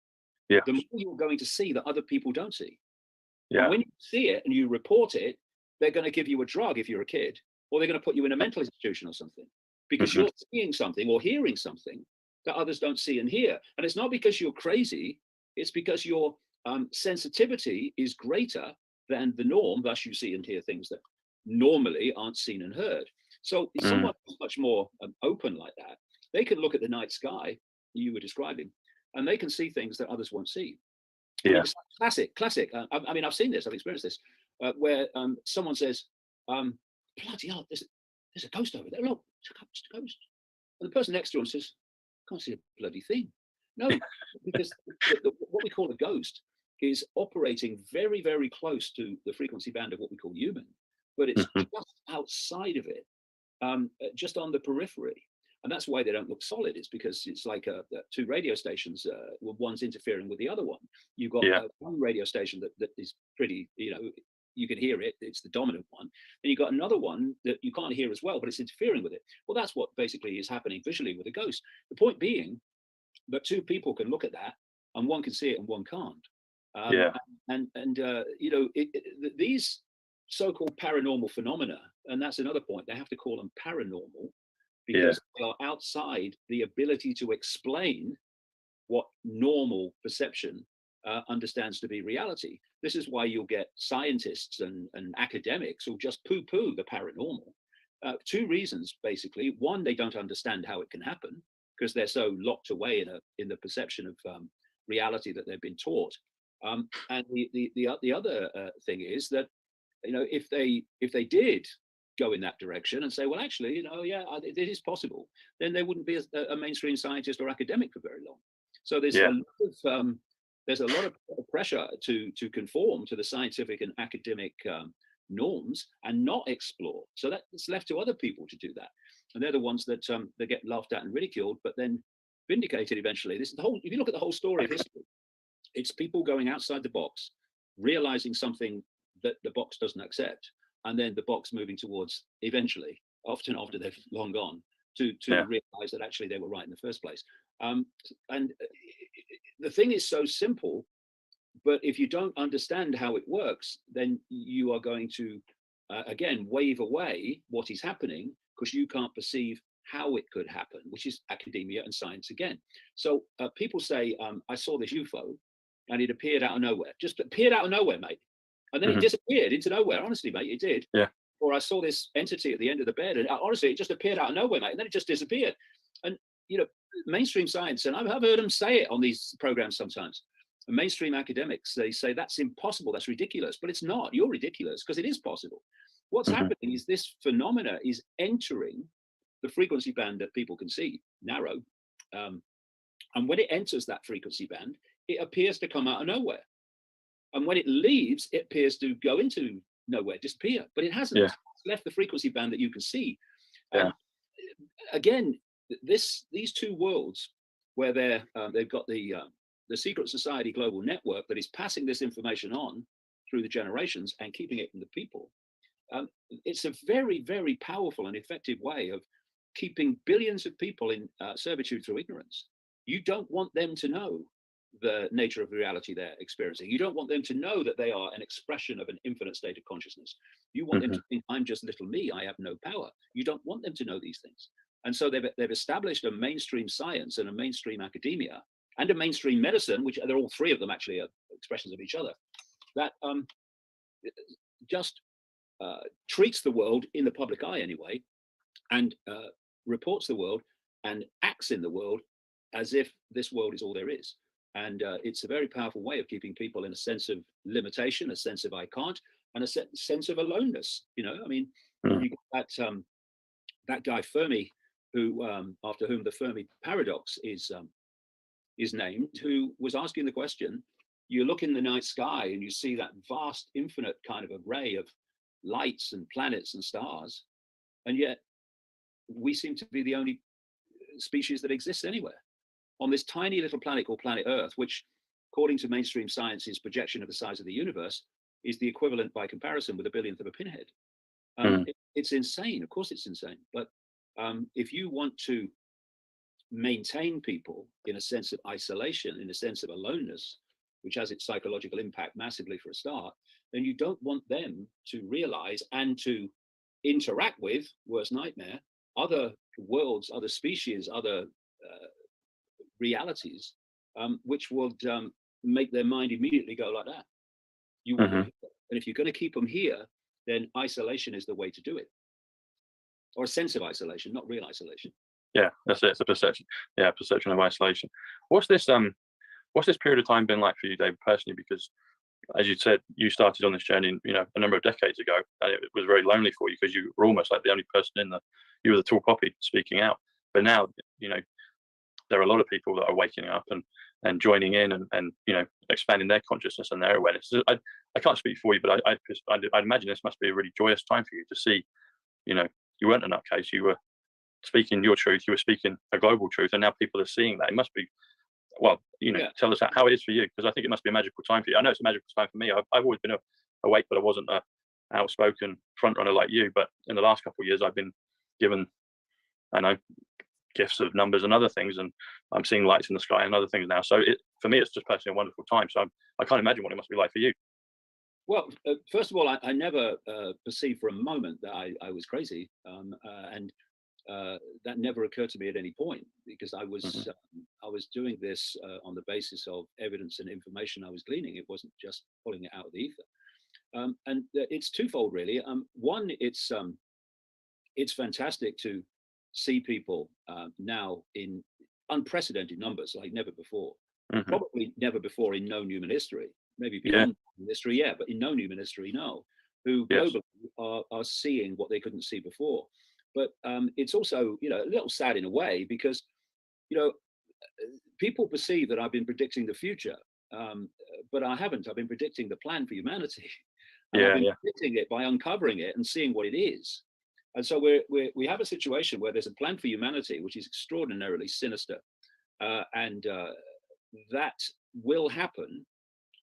the more you're going to see that other people don't see. And when you see it and you report it, they're going to give you a drug if you're a kid, or they're going to put you in a mental institution or something, because you're seeing something or hearing something that others don't see and hear. And it's not because you're crazy, it's because your sensitivity is greater than the norm, thus you see and hear things that normally aren't seen and heard. So if someone is much more open like that, they can look at the night sky you were describing, and they can see things that others won't see. I mean, it's classic. I mean, I've seen this, I've experienced this, where someone says, bloody hell, there's a ghost over there. Look, it's a ghost. And the person next to him says, can't see a bloody thing. No, because what we call a ghost is operating very, very close to the frequency band of what we call human, but it's just outside of it, just on the periphery. And that's why they don't look solid. It's because it's like two radio stations, one's interfering with the other one. You've got one radio station that is pretty, you can hear it, it's the dominant one. And you've got another one that you can't hear as well, but it's interfering with it. Well, that's what basically is happening visually with a ghost. The point being that two people can look at that and one can see it and one can't. These so-called paranormal phenomena, and that's another point, they have to call them paranormal, because they are outside the ability to explain what normal perception understands to be reality. This is why you'll get scientists and academics who'll just poo-poo the paranormal. Two reasons, basically. One, they don't understand how it can happen because they're so locked away in the perception of reality that they've been taught. And the other thing is that, if they did go in that direction and say, well, actually, it is possible, then they wouldn't be a mainstream scientist or academic for very long. So there's a lot of pressure to conform to the scientific and academic norms and not explore. So that's left to other people to do that, and they're the ones that get laughed at and ridiculed, but then vindicated eventually. This is the whole. If you look at the whole story of history, it's people going outside the box, realizing something that the box doesn't accept, and then the box moving towards, eventually, often after they've long gone, to realize that actually they were right in the first place. And the thing is so simple, but if you don't understand how it works, then you are going to, again, wave away what is happening because you can't perceive how it could happen, which is academia and science again. So people say, I saw this UFO and it appeared out of nowhere. Just appeared out of nowhere, mate. And then it disappeared into nowhere. Honestly, mate, it did. Yeah. Or I saw this entity at the end of the bed, and honestly, it just appeared out of nowhere, mate. And then it just disappeared. And mainstream science, and I've heard them say it on these programs sometimes. And mainstream academics, they say that's impossible, that's ridiculous. But it's not. You're ridiculous because it is possible. What's happening is this phenomena is entering the frequency band that people can see, narrow. And when it enters that frequency band, it appears to come out of nowhere. And when it leaves, it appears to go into nowhere, disappear. But it hasn't. It's left the frequency band that you can see. And again, these two worlds, where they've got the secret society global network that is passing this information on through the generations and keeping it from the people. It's a very, very powerful and effective way of keeping billions of people in servitude through ignorance. You don't want them to know the nature of reality they're experiencing. You don't want them to know that they are an expression of an infinite state of consciousness. You want them to think, I'm just little me, I have no power. You don't want them to know these things. And so they've established a mainstream science and a mainstream academia and a mainstream medicine, which they're all three of them actually are expressions of each other, that just treats the world in the public eye anyway, and reports the world and acts in the world as if this world is all there is. And it's a very powerful way of keeping people in a sense of limitation, a sense of I can't, and a sense of aloneness. I mean, you got that guy Fermi, who after whom the Fermi paradox is named, who was asking the question: you look in the night sky and you see that vast, infinite kind of array of lights and planets and stars, and yet we seem to be the only species that exists anywhere on this tiny little planet called planet Earth, which according to mainstream science's projection of the size of the universe, is the equivalent by comparison with a billionth of a pinhead. It's insane. Of course it's insane. But if you want to maintain people in a sense of isolation, in a sense of aloneness, which has its psychological impact massively for a start, then you don't want them to realize and to interact with, worst nightmare, other worlds, other species, other realities, which would make their mind immediately go like that. You want them here. And if you're going to keep them here, then isolation is the way to do it. Or a sense of isolation, not real isolation. Yeah, that's it. It's a perception. Yeah, perception of isolation. What's this period of time been like for you, David, personally? Because as you said, you started on this journey, a number of decades ago, and it was very lonely for you because you were almost like the only person you were the tall poppy speaking out. But now, there are a lot of people that are waking up and joining in and expanding their consciousness and their awareness. I can't speak for you, but I'd imagine this must be a really joyous time for you to see, you weren't a nutcase, you were speaking your truth, you were speaking a global truth, and now people are seeing that. It must be, tell us how it is for you, because I think it must be a magical time for you. I know it's a magical time for me. I've always been awake, but I wasn't a outspoken front runner like you. But in the last couple of years, I've been given, gifts of numbers and other things, and I'm seeing lights in the sky and other things now. So for me, it's just personally a wonderful time. So I can't imagine what it must be like for you. Well, first of all, I never perceived for a moment that I was crazy, and that never occurred to me at any point, because I was doing this on the basis of evidence and information I was gleaning. It wasn't just pulling it out of the ether, and it's twofold, really. One, it's fantastic to see people now in unprecedented numbers, like never before. Probably never before in known human history. Maybe beyond human history, but in known human history, no. Who globally are seeing what they couldn't see before. But it's also, a little sad in a way, because, people perceive that I've been predicting the future, but I haven't. I've been predicting the plan for humanity. And I've been predicting it by uncovering it and seeing what it is. And so we have a situation where there's a plan for humanity, which is extraordinarily sinister. And that will happen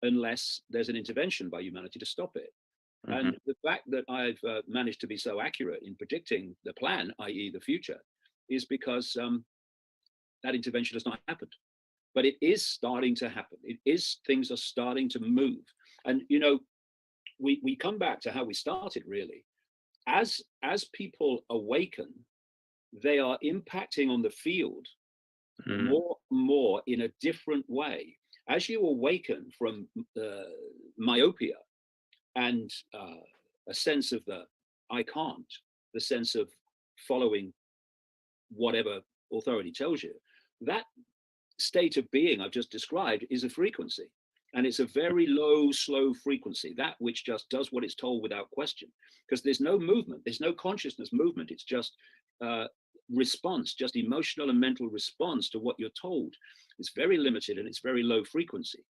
unless there's an intervention by humanity to stop it. And the fact that I've managed to be so accurate in predicting the plan, i.e. the future, is because that intervention has not happened. But it is starting to happen. Things are starting to move. And, we come back to how we started, really. As people awaken, they are impacting on the field more and more in a different way. As you awaken from myopia and a sense of the I can't, the sense of following whatever authority tells you, that state of being I've just described is a frequency. And it's a very low, slow frequency, that which just does what it's told without question. Because there's no movement, there's no consciousness movement. It's just response, just emotional and mental response to what you're told. It's very limited and it's very low frequency.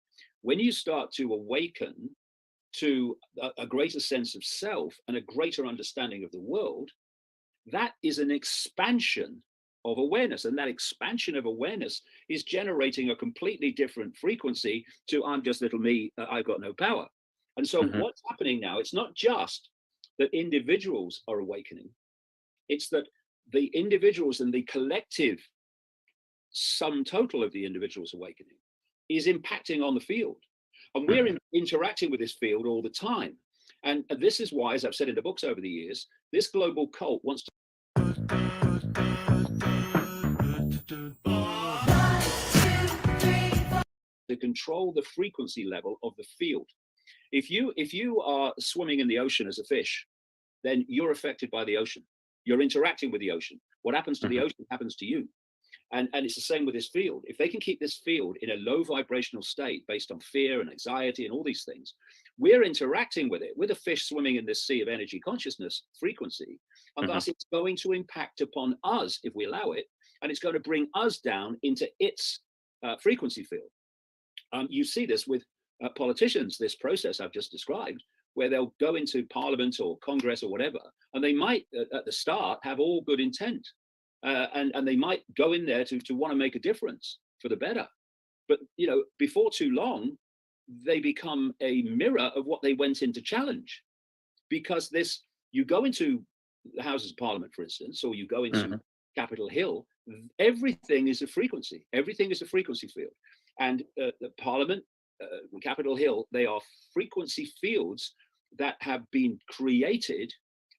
When you start to awaken to a greater sense of self and a greater understanding of the world, that is an expansion of awareness. And that expansion of awareness is generating a completely different frequency to I'm just little me, I've got no power. And so what's happening now, it's not just that individuals are awakening, it's that the individuals and the collective sum total of the individuals awakening is impacting on the field. And we're interacting with this field all the time. And this is why, as I've said in the books over the years, this global cult wants to control the frequency level of the field. If you are swimming in the ocean as a fish, then you're affected by the ocean. You're interacting with the ocean. What happens to the ocean happens to you. And it's the same with this field. If they can keep this field in a low vibrational state based on fear and anxiety and all these things, we're interacting with it. We're the fish swimming in this sea of energy consciousness frequency. And thus it's going to impact upon us if we allow it. And it's going to bring us down into its frequency field. You see this with politicians, this process I've just described, where they'll go into parliament or Congress or whatever, and they might at the start have all good intent. And they might go in there to want to make a difference for the better. But before too long, they become a mirror of what they went in to challenge. Because you go into the Houses of Parliament, for instance, or you go into Capitol Hill, everything is a frequency. Everything is a frequency field. And the Parliament, Capitol Hill, they are frequency fields that have been created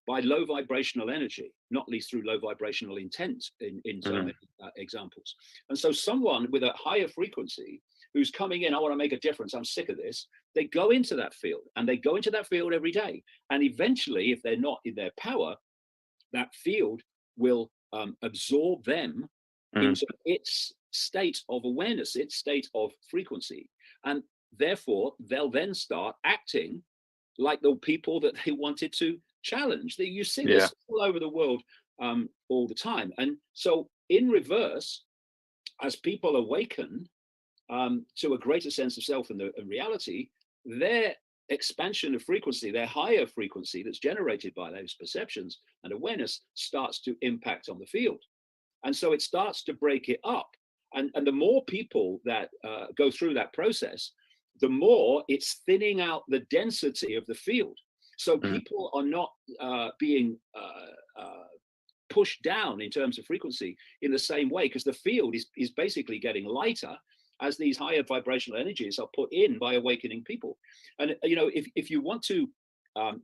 by low vibrational energy, not least through low vibrational intent in so many examples. And so someone with a higher frequency who's coming in, I want to make a difference, I'm sick of this, they go into that field, and they go into that field every day. And eventually, if they're not in their power, that field will absorb them into its state of awareness, its state of frequency. And therefore, they'll then start acting like the people that they wanted to challenge. You see this all over the world all the time. And so in reverse, as people awaken to a greater sense of self and reality, their expansion of frequency, their higher frequency that's generated by those perceptions and awareness, starts to impact on the field. And so it starts to break it up. And the more people that go through that process, the more it's thinning out the density of the field. So people are not being pushed down in terms of frequency in the same way, because the field is basically getting lighter as these higher vibrational energies are put in by awakening people. And if you want to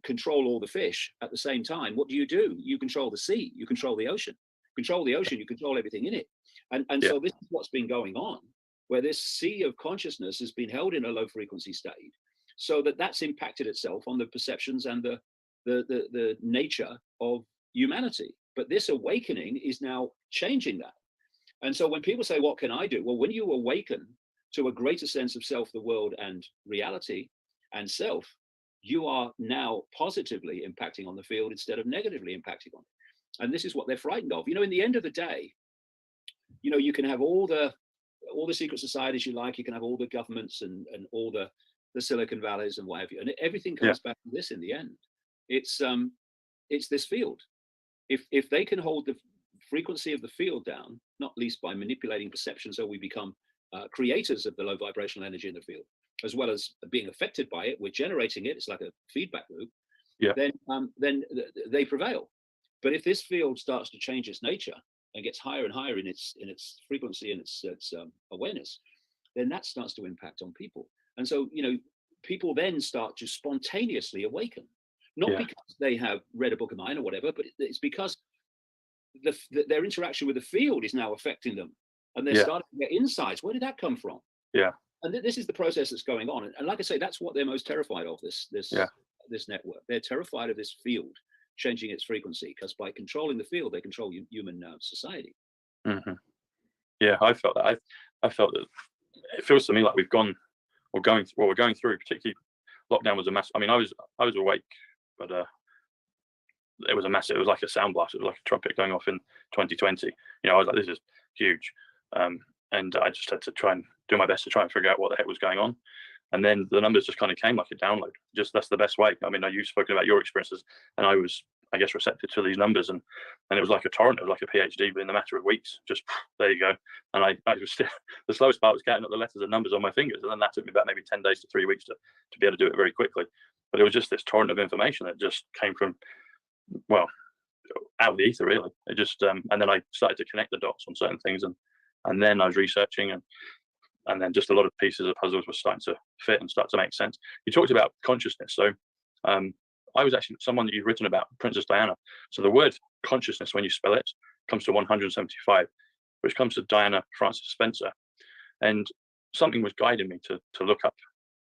control all the fish at the same time, what do? You control the sea, you control the ocean. Control the ocean, you control everything in it. And so this is what's been going on, where this sea of consciousness has been held in a low frequency state, so that's impacted itself on the perceptions and the nature of humanity. But this awakening is now changing that. And so when people say, what can I do? Well, when you awaken to a greater sense of self, the world, and reality and self, you are now positively impacting on the field instead of negatively impacting on it. And this is what they're frightened of. In the end of the day, you can have all the secret societies you like, you can have all the governments and all the Silicon Valleys and what have you, and everything comes back to this in the end. It's this field. If they can hold the frequency of the field down, not least by manipulating perception, so we become creators of the low vibrational energy in the field, as well as being affected by it, we're generating it, it's like a feedback loop, then they prevail. But if this field starts to change its nature and gets higher and higher in its frequency and its awareness, then that starts to impact on people. And so, people then start to spontaneously awaken, not because they have read a book of mine or whatever, but it's because their interaction with the field is now affecting them, and they're starting to get insights. Where did that come from? And this is the process that's going on. And like I say, that's what they're most terrified of, this network. They're terrified of this field changing its frequency, because by controlling the field, they control human society. Yeah, I felt that. I felt that it feels to me like we're going through, particularly lockdown was a mess. I mean, I was awake, but it was a mess. It was like a sound blast. It was like a trumpet going off in 2020. I was like, this is huge. And I just had to try and do my best to try and figure out what the heck was going on. And then the numbers just kind of came like a download. Just that's the best way. I mean, you've spoken about your experiences, and I was, I guess, receptive to these numbers, and it was like a torrent. It was like a PhD within a matter of weeks. Just there you go. And I was still, the slowest part was counting up the letters and numbers on my fingers, and then that took me about maybe 10 days to 3 weeks to be able to do it very quickly. But it was just this torrent of information that just came from, well, out of the ether, really. It just and then I started to connect the dots on certain things, and then I was researching, and then just a lot of pieces of puzzles were starting to fit and start to make sense. You talked about consciousness. So I was actually someone that you've written about, Princess Diana. So the word consciousness, when you spell it, comes to 175, which comes to Diana Frances Spencer. And something was guiding me to look up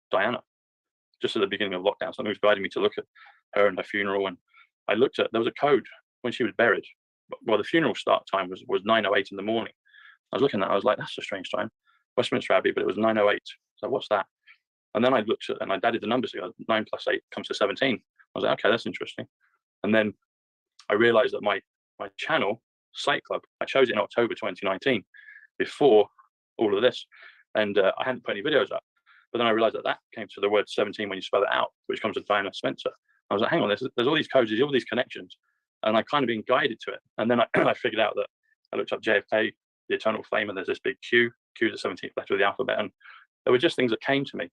Diana. Just at the beginning of lockdown, something was guiding me to look at her and her funeral. And I looked at, there was a code when she was buried. Well, the funeral start time was 9:08 in the morning. I was looking at that, I was like, that's a strange time. Westminster Abbey, but it was 9:08. So what's that? And then I looked at, and I added the numbers together. 9 + 8 comes to 17. I was like, okay, that's interesting. And then I realized that my channel, Site Club, I chose it in October 2019, before all of this. And I hadn't put any videos up. But then I realized that came to the word 17 when you spell it out, which comes to Diana Spencer. I was like, hang on, there's all these codes, there's all these connections. And I kind of been guided to it. And then I figured out that I looked up JFK, the eternal flame, and there's this big Q Q is the 17th letter of the alphabet, and there were just things that came to me,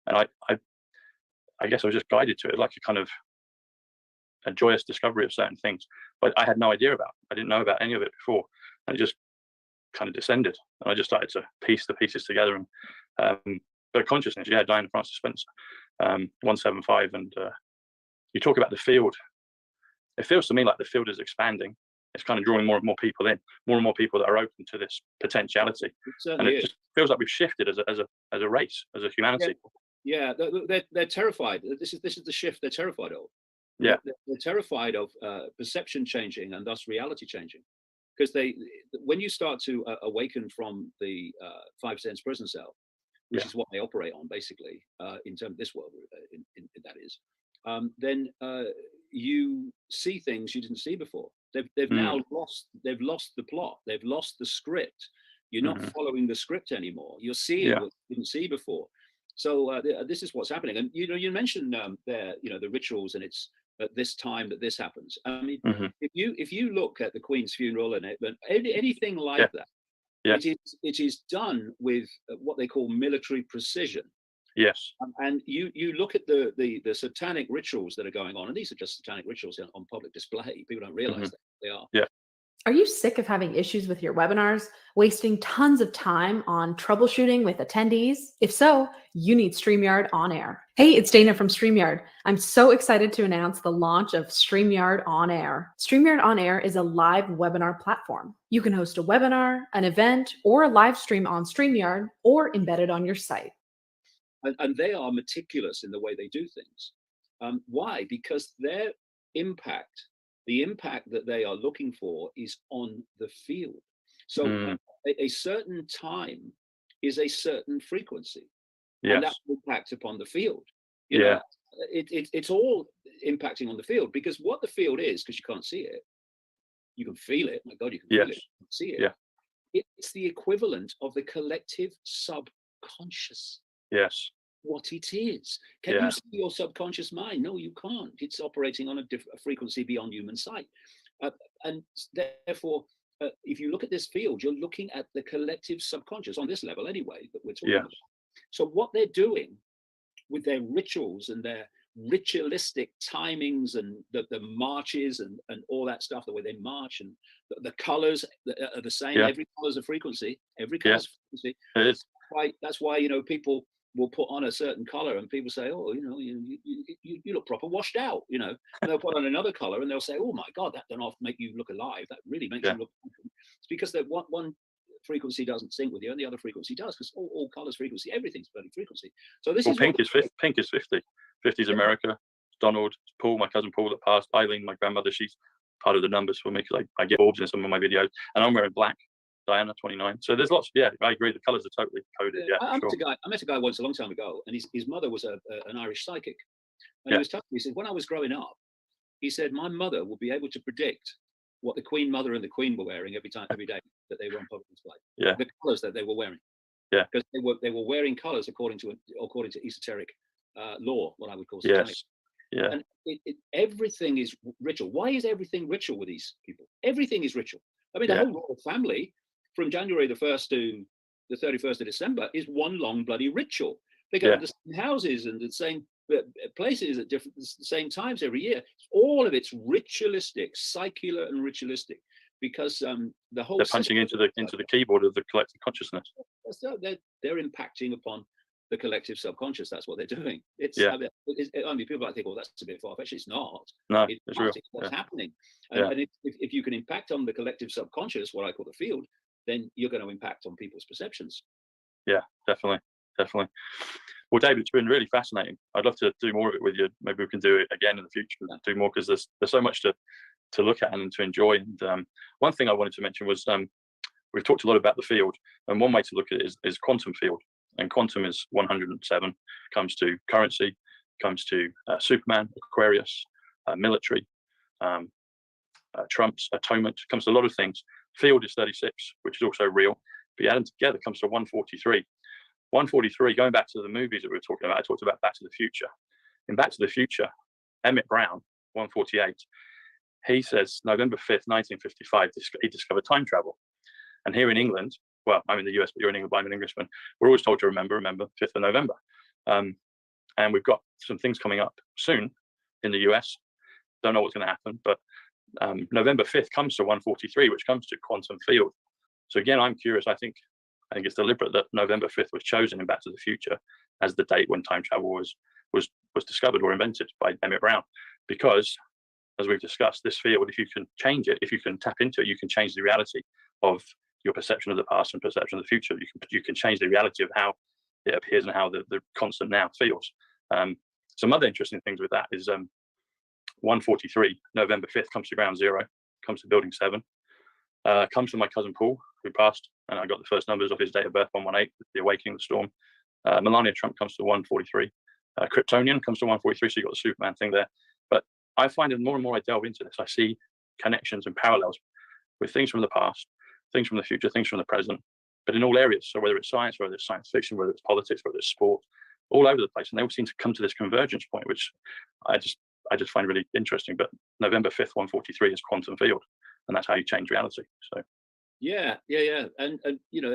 and I guess I was just guided to it, like a kind of a joyous discovery of certain things, but I had no idea about. I didn't know about any of it before, and it just kind of descended, and I just started to piece the pieces together. And but consciousness, yeah, Diana Francis Spencer, 175, and you talk about the field. It feels to me like the field is expanding. It's kind of drawing more and more people in, more and more people that are open to this potentiality. And it just feels like we've shifted as a race, as a humanity. Yeah, they're terrified. This is the shift they're terrified of. Yeah, they're terrified of perception changing and thus reality changing, because when you start to awaken from the 5 sense prison cell, which is what they operate on basically in terms of this world, that is, then you see things you didn't see before. They've now lost the plot. They've lost the script. You're not following the script anymore. You're seeing what you didn't see before. So this is what's happening. And you mentioned there, the rituals, and it's at this time that this happens. I mean, if you look at the Queen's funeral and anything like that, it is done with what they call military precision. Yes. And you look at the satanic rituals that are going on, and these are just satanic rituals on public display. People don't realize that they are. Yeah. Are you sick of having issues with your webinars, wasting tons of time on troubleshooting with attendees? If so, you need StreamYard On Air. Hey, it's Dana from StreamYard. I'm so excited to announce the launch of StreamYard On Air. StreamYard On Air is a live webinar platform. You can host a webinar, an event, or a live stream on StreamYard or embed it on your site. And they are meticulous in the way they do things. Why? Because their impact, the impact that they are looking for, is on the field. So a certain time is a certain frequency, and that impact upon the field. You know, it's all impacting on the field, because what the field is, because you can't see it, you can feel it. My God, you can feel it, you can see it. It's the equivalent of the collective subconscious. Yes. What it is. Can you see your subconscious mind? No, you can't. It's operating on a frequency beyond human sight. And therefore, if you look at this field, you're looking at the collective subconscious on this level anyway that we're talking about. So what they're doing with their rituals and their ritualistic timings and the marches and all that stuff, the way they march, and the colors are the same. Every color is a frequency. Every color is a frequency. It is. That's why people will put on a certain color, and people say, "Oh, you look proper washed out," and they'll put on another color, and they'll say, "Oh my God, that doesn't make you look alive. That really makes you look." It's because that one frequency doesn't sync with you, and the other frequency does, because all colors frequency, everything's bloody frequency. So this is pink is 50. Pink is 50. 50 is America. Donald, Paul, my cousin Paul that passed, Eileen, my grandmother, she's part of the numbers for me, because I get orbs in some of my videos, and I'm wearing black. Diana, 29. So there's lots. I agree. The colours are totally coded. I met a guy once a long time ago, and his mother was an Irish psychic. And he was telling me, he said, when I was growing up, he said, my mother would be able to predict what the Queen Mother and the Queen were wearing every day that they were on public display. The colours that they were wearing. Because they were wearing colours according to esoteric law, what I would call satanic. And everything is ritual. Why is everything ritual with these people? Everything is ritual. I mean, the whole royal family, from January the 1st to the 31st of December, is one long bloody ritual. They go to the same houses and the same places at the same times every year. All of it's ritualistic, secular and ritualistic, because the whole they're punching into the keyboard of the collective consciousness. They're impacting upon the collective subconscious. That's what they're doing. I mean, people might think, well, that's a bit far-fetched. It's not. No, it's real. It's what's happening. And if you can impact on the collective subconscious, what I call the field, then you're going to impact on people's perceptions. Yeah, definitely. Well, David, it's been really fascinating. I'd love to do more of it with you. Maybe we can do it again in the future. Do more, because there's so much to look at and to enjoy. And one thing I wanted to mention was we've talked a lot about the field, and one way to look at it is quantum field. And quantum is 107. Comes to currency, comes to Superman, Aquarius, military, Trump's atonement. Comes to a lot of things. Field is 36, which is also real. But you add them together, comes to 143. 143, going back to the movies that we were talking about, I talked about Back to the Future. In Back to the Future, Emmett Brown, 148, he says November 5th, 1955, he discovered time travel. And here in England, well, I'm in the US, but you're in England, I'm an Englishman. We're always told to remember 5th of November. And we've got some things coming up soon in the US. Don't know what's going to happen, but November 5th comes to 143, which comes to quantum field. So again, I'm curious. I think it's deliberate that November 5th was chosen in Back to the Future as the date when time travel was discovered or invented by Emmett Brown, because, as we've discussed, this field, if you can change it, if you can tap into it, you can change the reality of your perception of the past and perception of the future. You can change the reality of how it appears and how the constant now feels. Some other interesting things with that is 143, November 5th, comes to ground zero, comes to building 7, comes to my cousin Paul, who passed, and I got the first numbers of his date of birth, 118, the awakening of the storm. Melania Trump comes to 143. Kryptonian comes to 143, so you got the Superman thing there. But I find that more and more I delve into this, I see connections and parallels with things from the past, things from the future, things from the present, but in all areas. So whether it's science, whether it's science fiction, whether it's politics, whether it's sport, all over the place. And they all seem to come to this convergence point, which I just find really interesting. But November 5th, 143 is quantum field, and that's how you change reality. So yeah. And you know,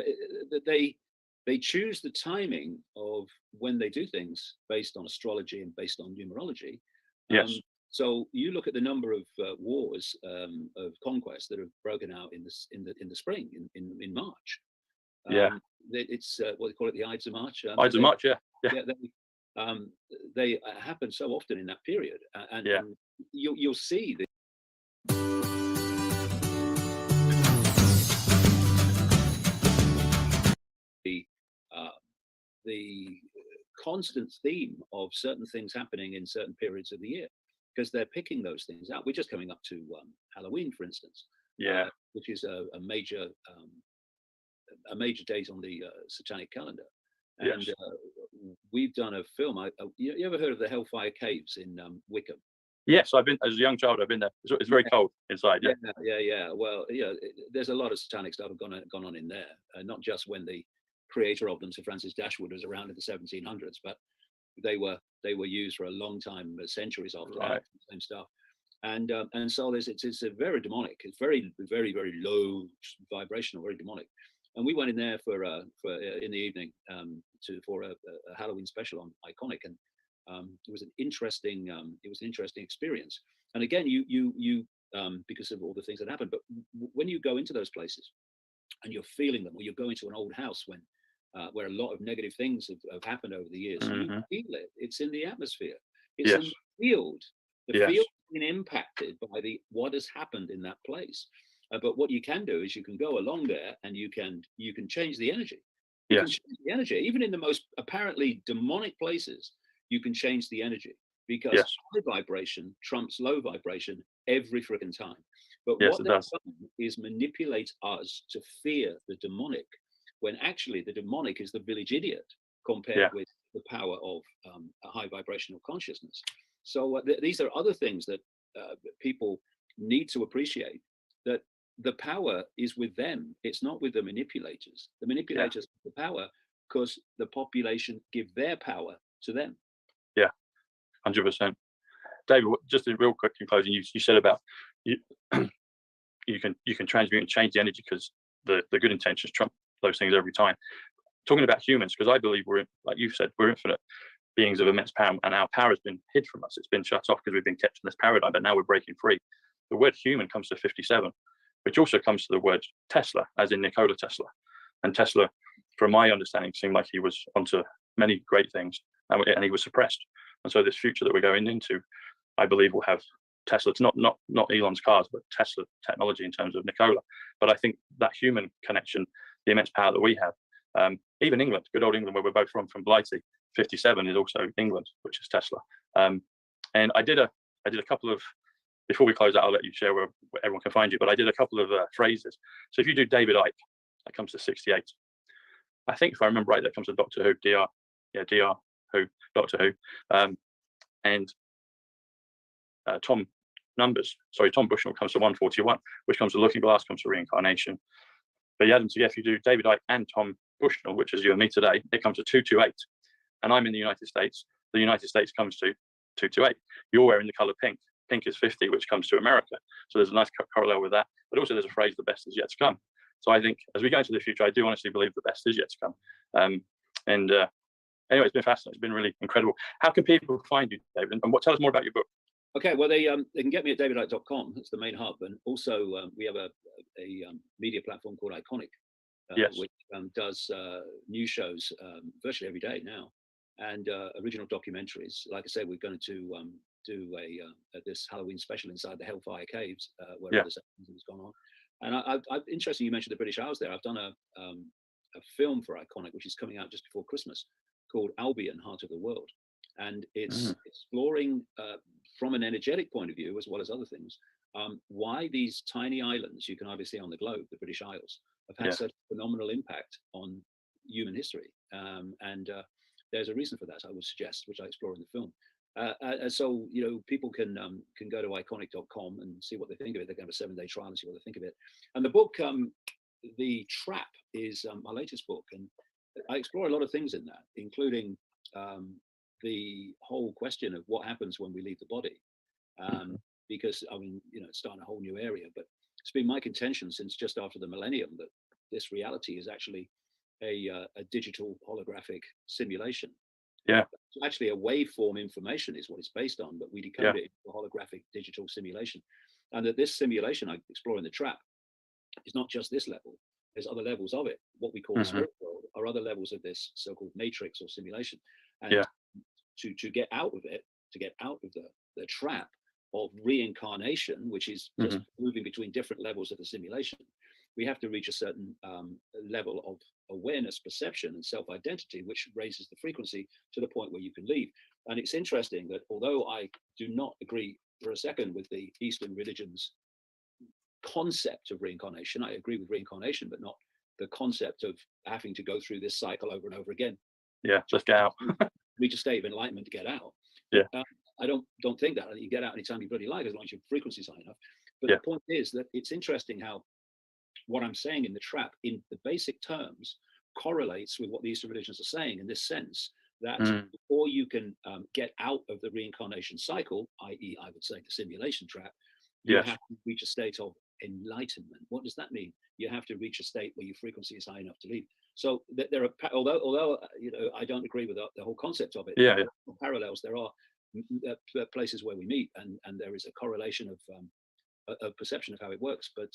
they choose the timing of when they do things based on astrology and based on numerology. Yes. So you look at the number of wars of conquest that have broken out in the spring, in March. It's what they call it, the Ides of March. Ides of March, yeah. They happen so often in that period, and you'll see the constant theme of certain things happening in certain periods of the year, because they're picking those things out. We're just coming up to Halloween, for instance, which is a major date on the satanic calendar. And we've done a film. You ever heard of the Hellfire Caves in Wickham? Yes, I've been, as a young child, I've been there. It's very cold inside. Yeah. Well, there's a lot of satanic stuff gone on in there, not just when the creator of them, Sir Francis Dashwood, was around in the 1700s, but they were used for a long time, centuries after that, same stuff. And so it's a very demonic. It's very, very, very low vibrational, very demonic. And we went in there for in the evening for a Halloween special on ICKE, and it was an interesting experience. And again, you because of all the things that happened, but when you go into those places and you're feeling them, or you go into an old house where a lot of negative things have happened over the years, you feel it. It's in the atmosphere. It's in the field. The field has been impacted by what has happened in that place. But what you can do is you can go along there and you can change the energy. You can change the energy. Even in the most apparently demonic places, you can change the energy, because high vibration trumps low vibration every freaking time. But what they've done is manipulate us to fear the demonic, when actually the demonic is the village idiot compared with the power of a high vibrational consciousness. So these are other things that people need to appreciate, that the power is with them. It's not with the manipulators. The manipulators have the power because the population give their power to them. 100%. David, just a real quick conclusion. You said about you can transmute and change the energy because the good intentions trump those things every time. Talking about humans, because I believe like you said, we're infinite beings of immense power, and our power has been hid from us. It's been shut off because we've been kept in this paradigm, but now we're breaking free. The word human comes to 57, which also comes to the word Tesla, as in Nikola Tesla. And Tesla, from my understanding, seemed like he was onto many great things, and he was suppressed. And so this future that we're going into, I believe, will have Tesla. It's not Elon's cars, but Tesla technology in terms of Nikola. But I think that human connection, the immense power that we have, even England, good old England, where we're both from Blighty, 57 is also England, which is Tesla. And I did a couple of, before we close out, I'll let you share where everyone can find you, but I did a couple of phrases. So if you do David Icke, that comes to 68. I think if I remember right, that comes to Doctor Who, Doctor Who. And Tom Bushnell comes to 141, which comes to Looking Glass, comes to reincarnation. But you add them together, if you do David Icke and Tom Bushnell, which is you and me today, it comes to 228. And I'm in the United States. The United States comes to 228. You're wearing the color pink. Pink is 50, which comes to America. So there's a nice parallel with that. But also there's a phrase, the best is yet to come. So I think as we go into the future, I do honestly believe the best is yet to come. Anyway, it's been fascinating. It's been really incredible. How can people find you, David? And tell us more about your book. Okay, well, they can get me at davidicke.com. That's the main hub. And also we have a media platform called ICKE, Yes. which does news shows virtually every day now, and original documentaries. Like I said, we're going to do this Halloween special inside the Hellfire Caves, where other sections has gone on. And I'm interested you mentioned the British Isles there. I've done a film for ICKE, which is coming out just before Christmas, called Albion, Heart of the World. And it's exploring from an energetic point of view, as well as other things, why these tiny islands you can hardly see on the globe, the British Isles, have had such phenomenal impact on human history. And there's a reason for that, I would suggest, which I explore in the film. So, people can go to iconic.com and see what they think of it. They can have a 7-day trial and see what they think of it. And the book, The Trap, is my latest book. And I explore a lot of things in that, including the whole question of what happens when we leave the body. Because, it's starting a whole new area. But it's been my contention since just after the millennium that this reality is actually a digital holographic simulation. Yeah. Actually, a waveform information is what it's based on, but we decode it into a holographic digital simulation. And that this simulation I explore in The Trap is not just this level. There's other levels of it. What we call the spirit world are other levels of this so-called matrix or simulation. And to get out of it, to get out of the trap of reincarnation, which is just moving between different levels of the simulation, we have to reach a certain level of awareness, perception, and self-identity, which raises the frequency to the point where you can leave. And it's interesting that although I do not agree for a second with the Eastern religions' concept of reincarnation, I agree with reincarnation, but not the concept of having to go through this cycle over and over again. Yeah, just get out. Reach a state of enlightenment to get out. Yeah. I don't think that. You get out anytime you bloody like, as long as your frequency's high enough. But the point is that it's interesting how what I'm saying in The Trap, in the basic terms, correlates with what the Eastern religions are saying, in this sense that before you can get out of the reincarnation cycle, i.e., I would say the simulation trap, you have to reach a state of enlightenment. What does that mean? You have to reach a state where your frequency is high enough to leave. So there are, although I don't agree with the whole concept of it. There are parallels. There are places where we meet, and there is a correlation of perception of how it works. But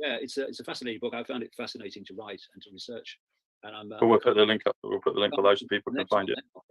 it's a fascinating book. I found it fascinating to write and to research. And we'll put the link up. We'll put the link below so people can find it.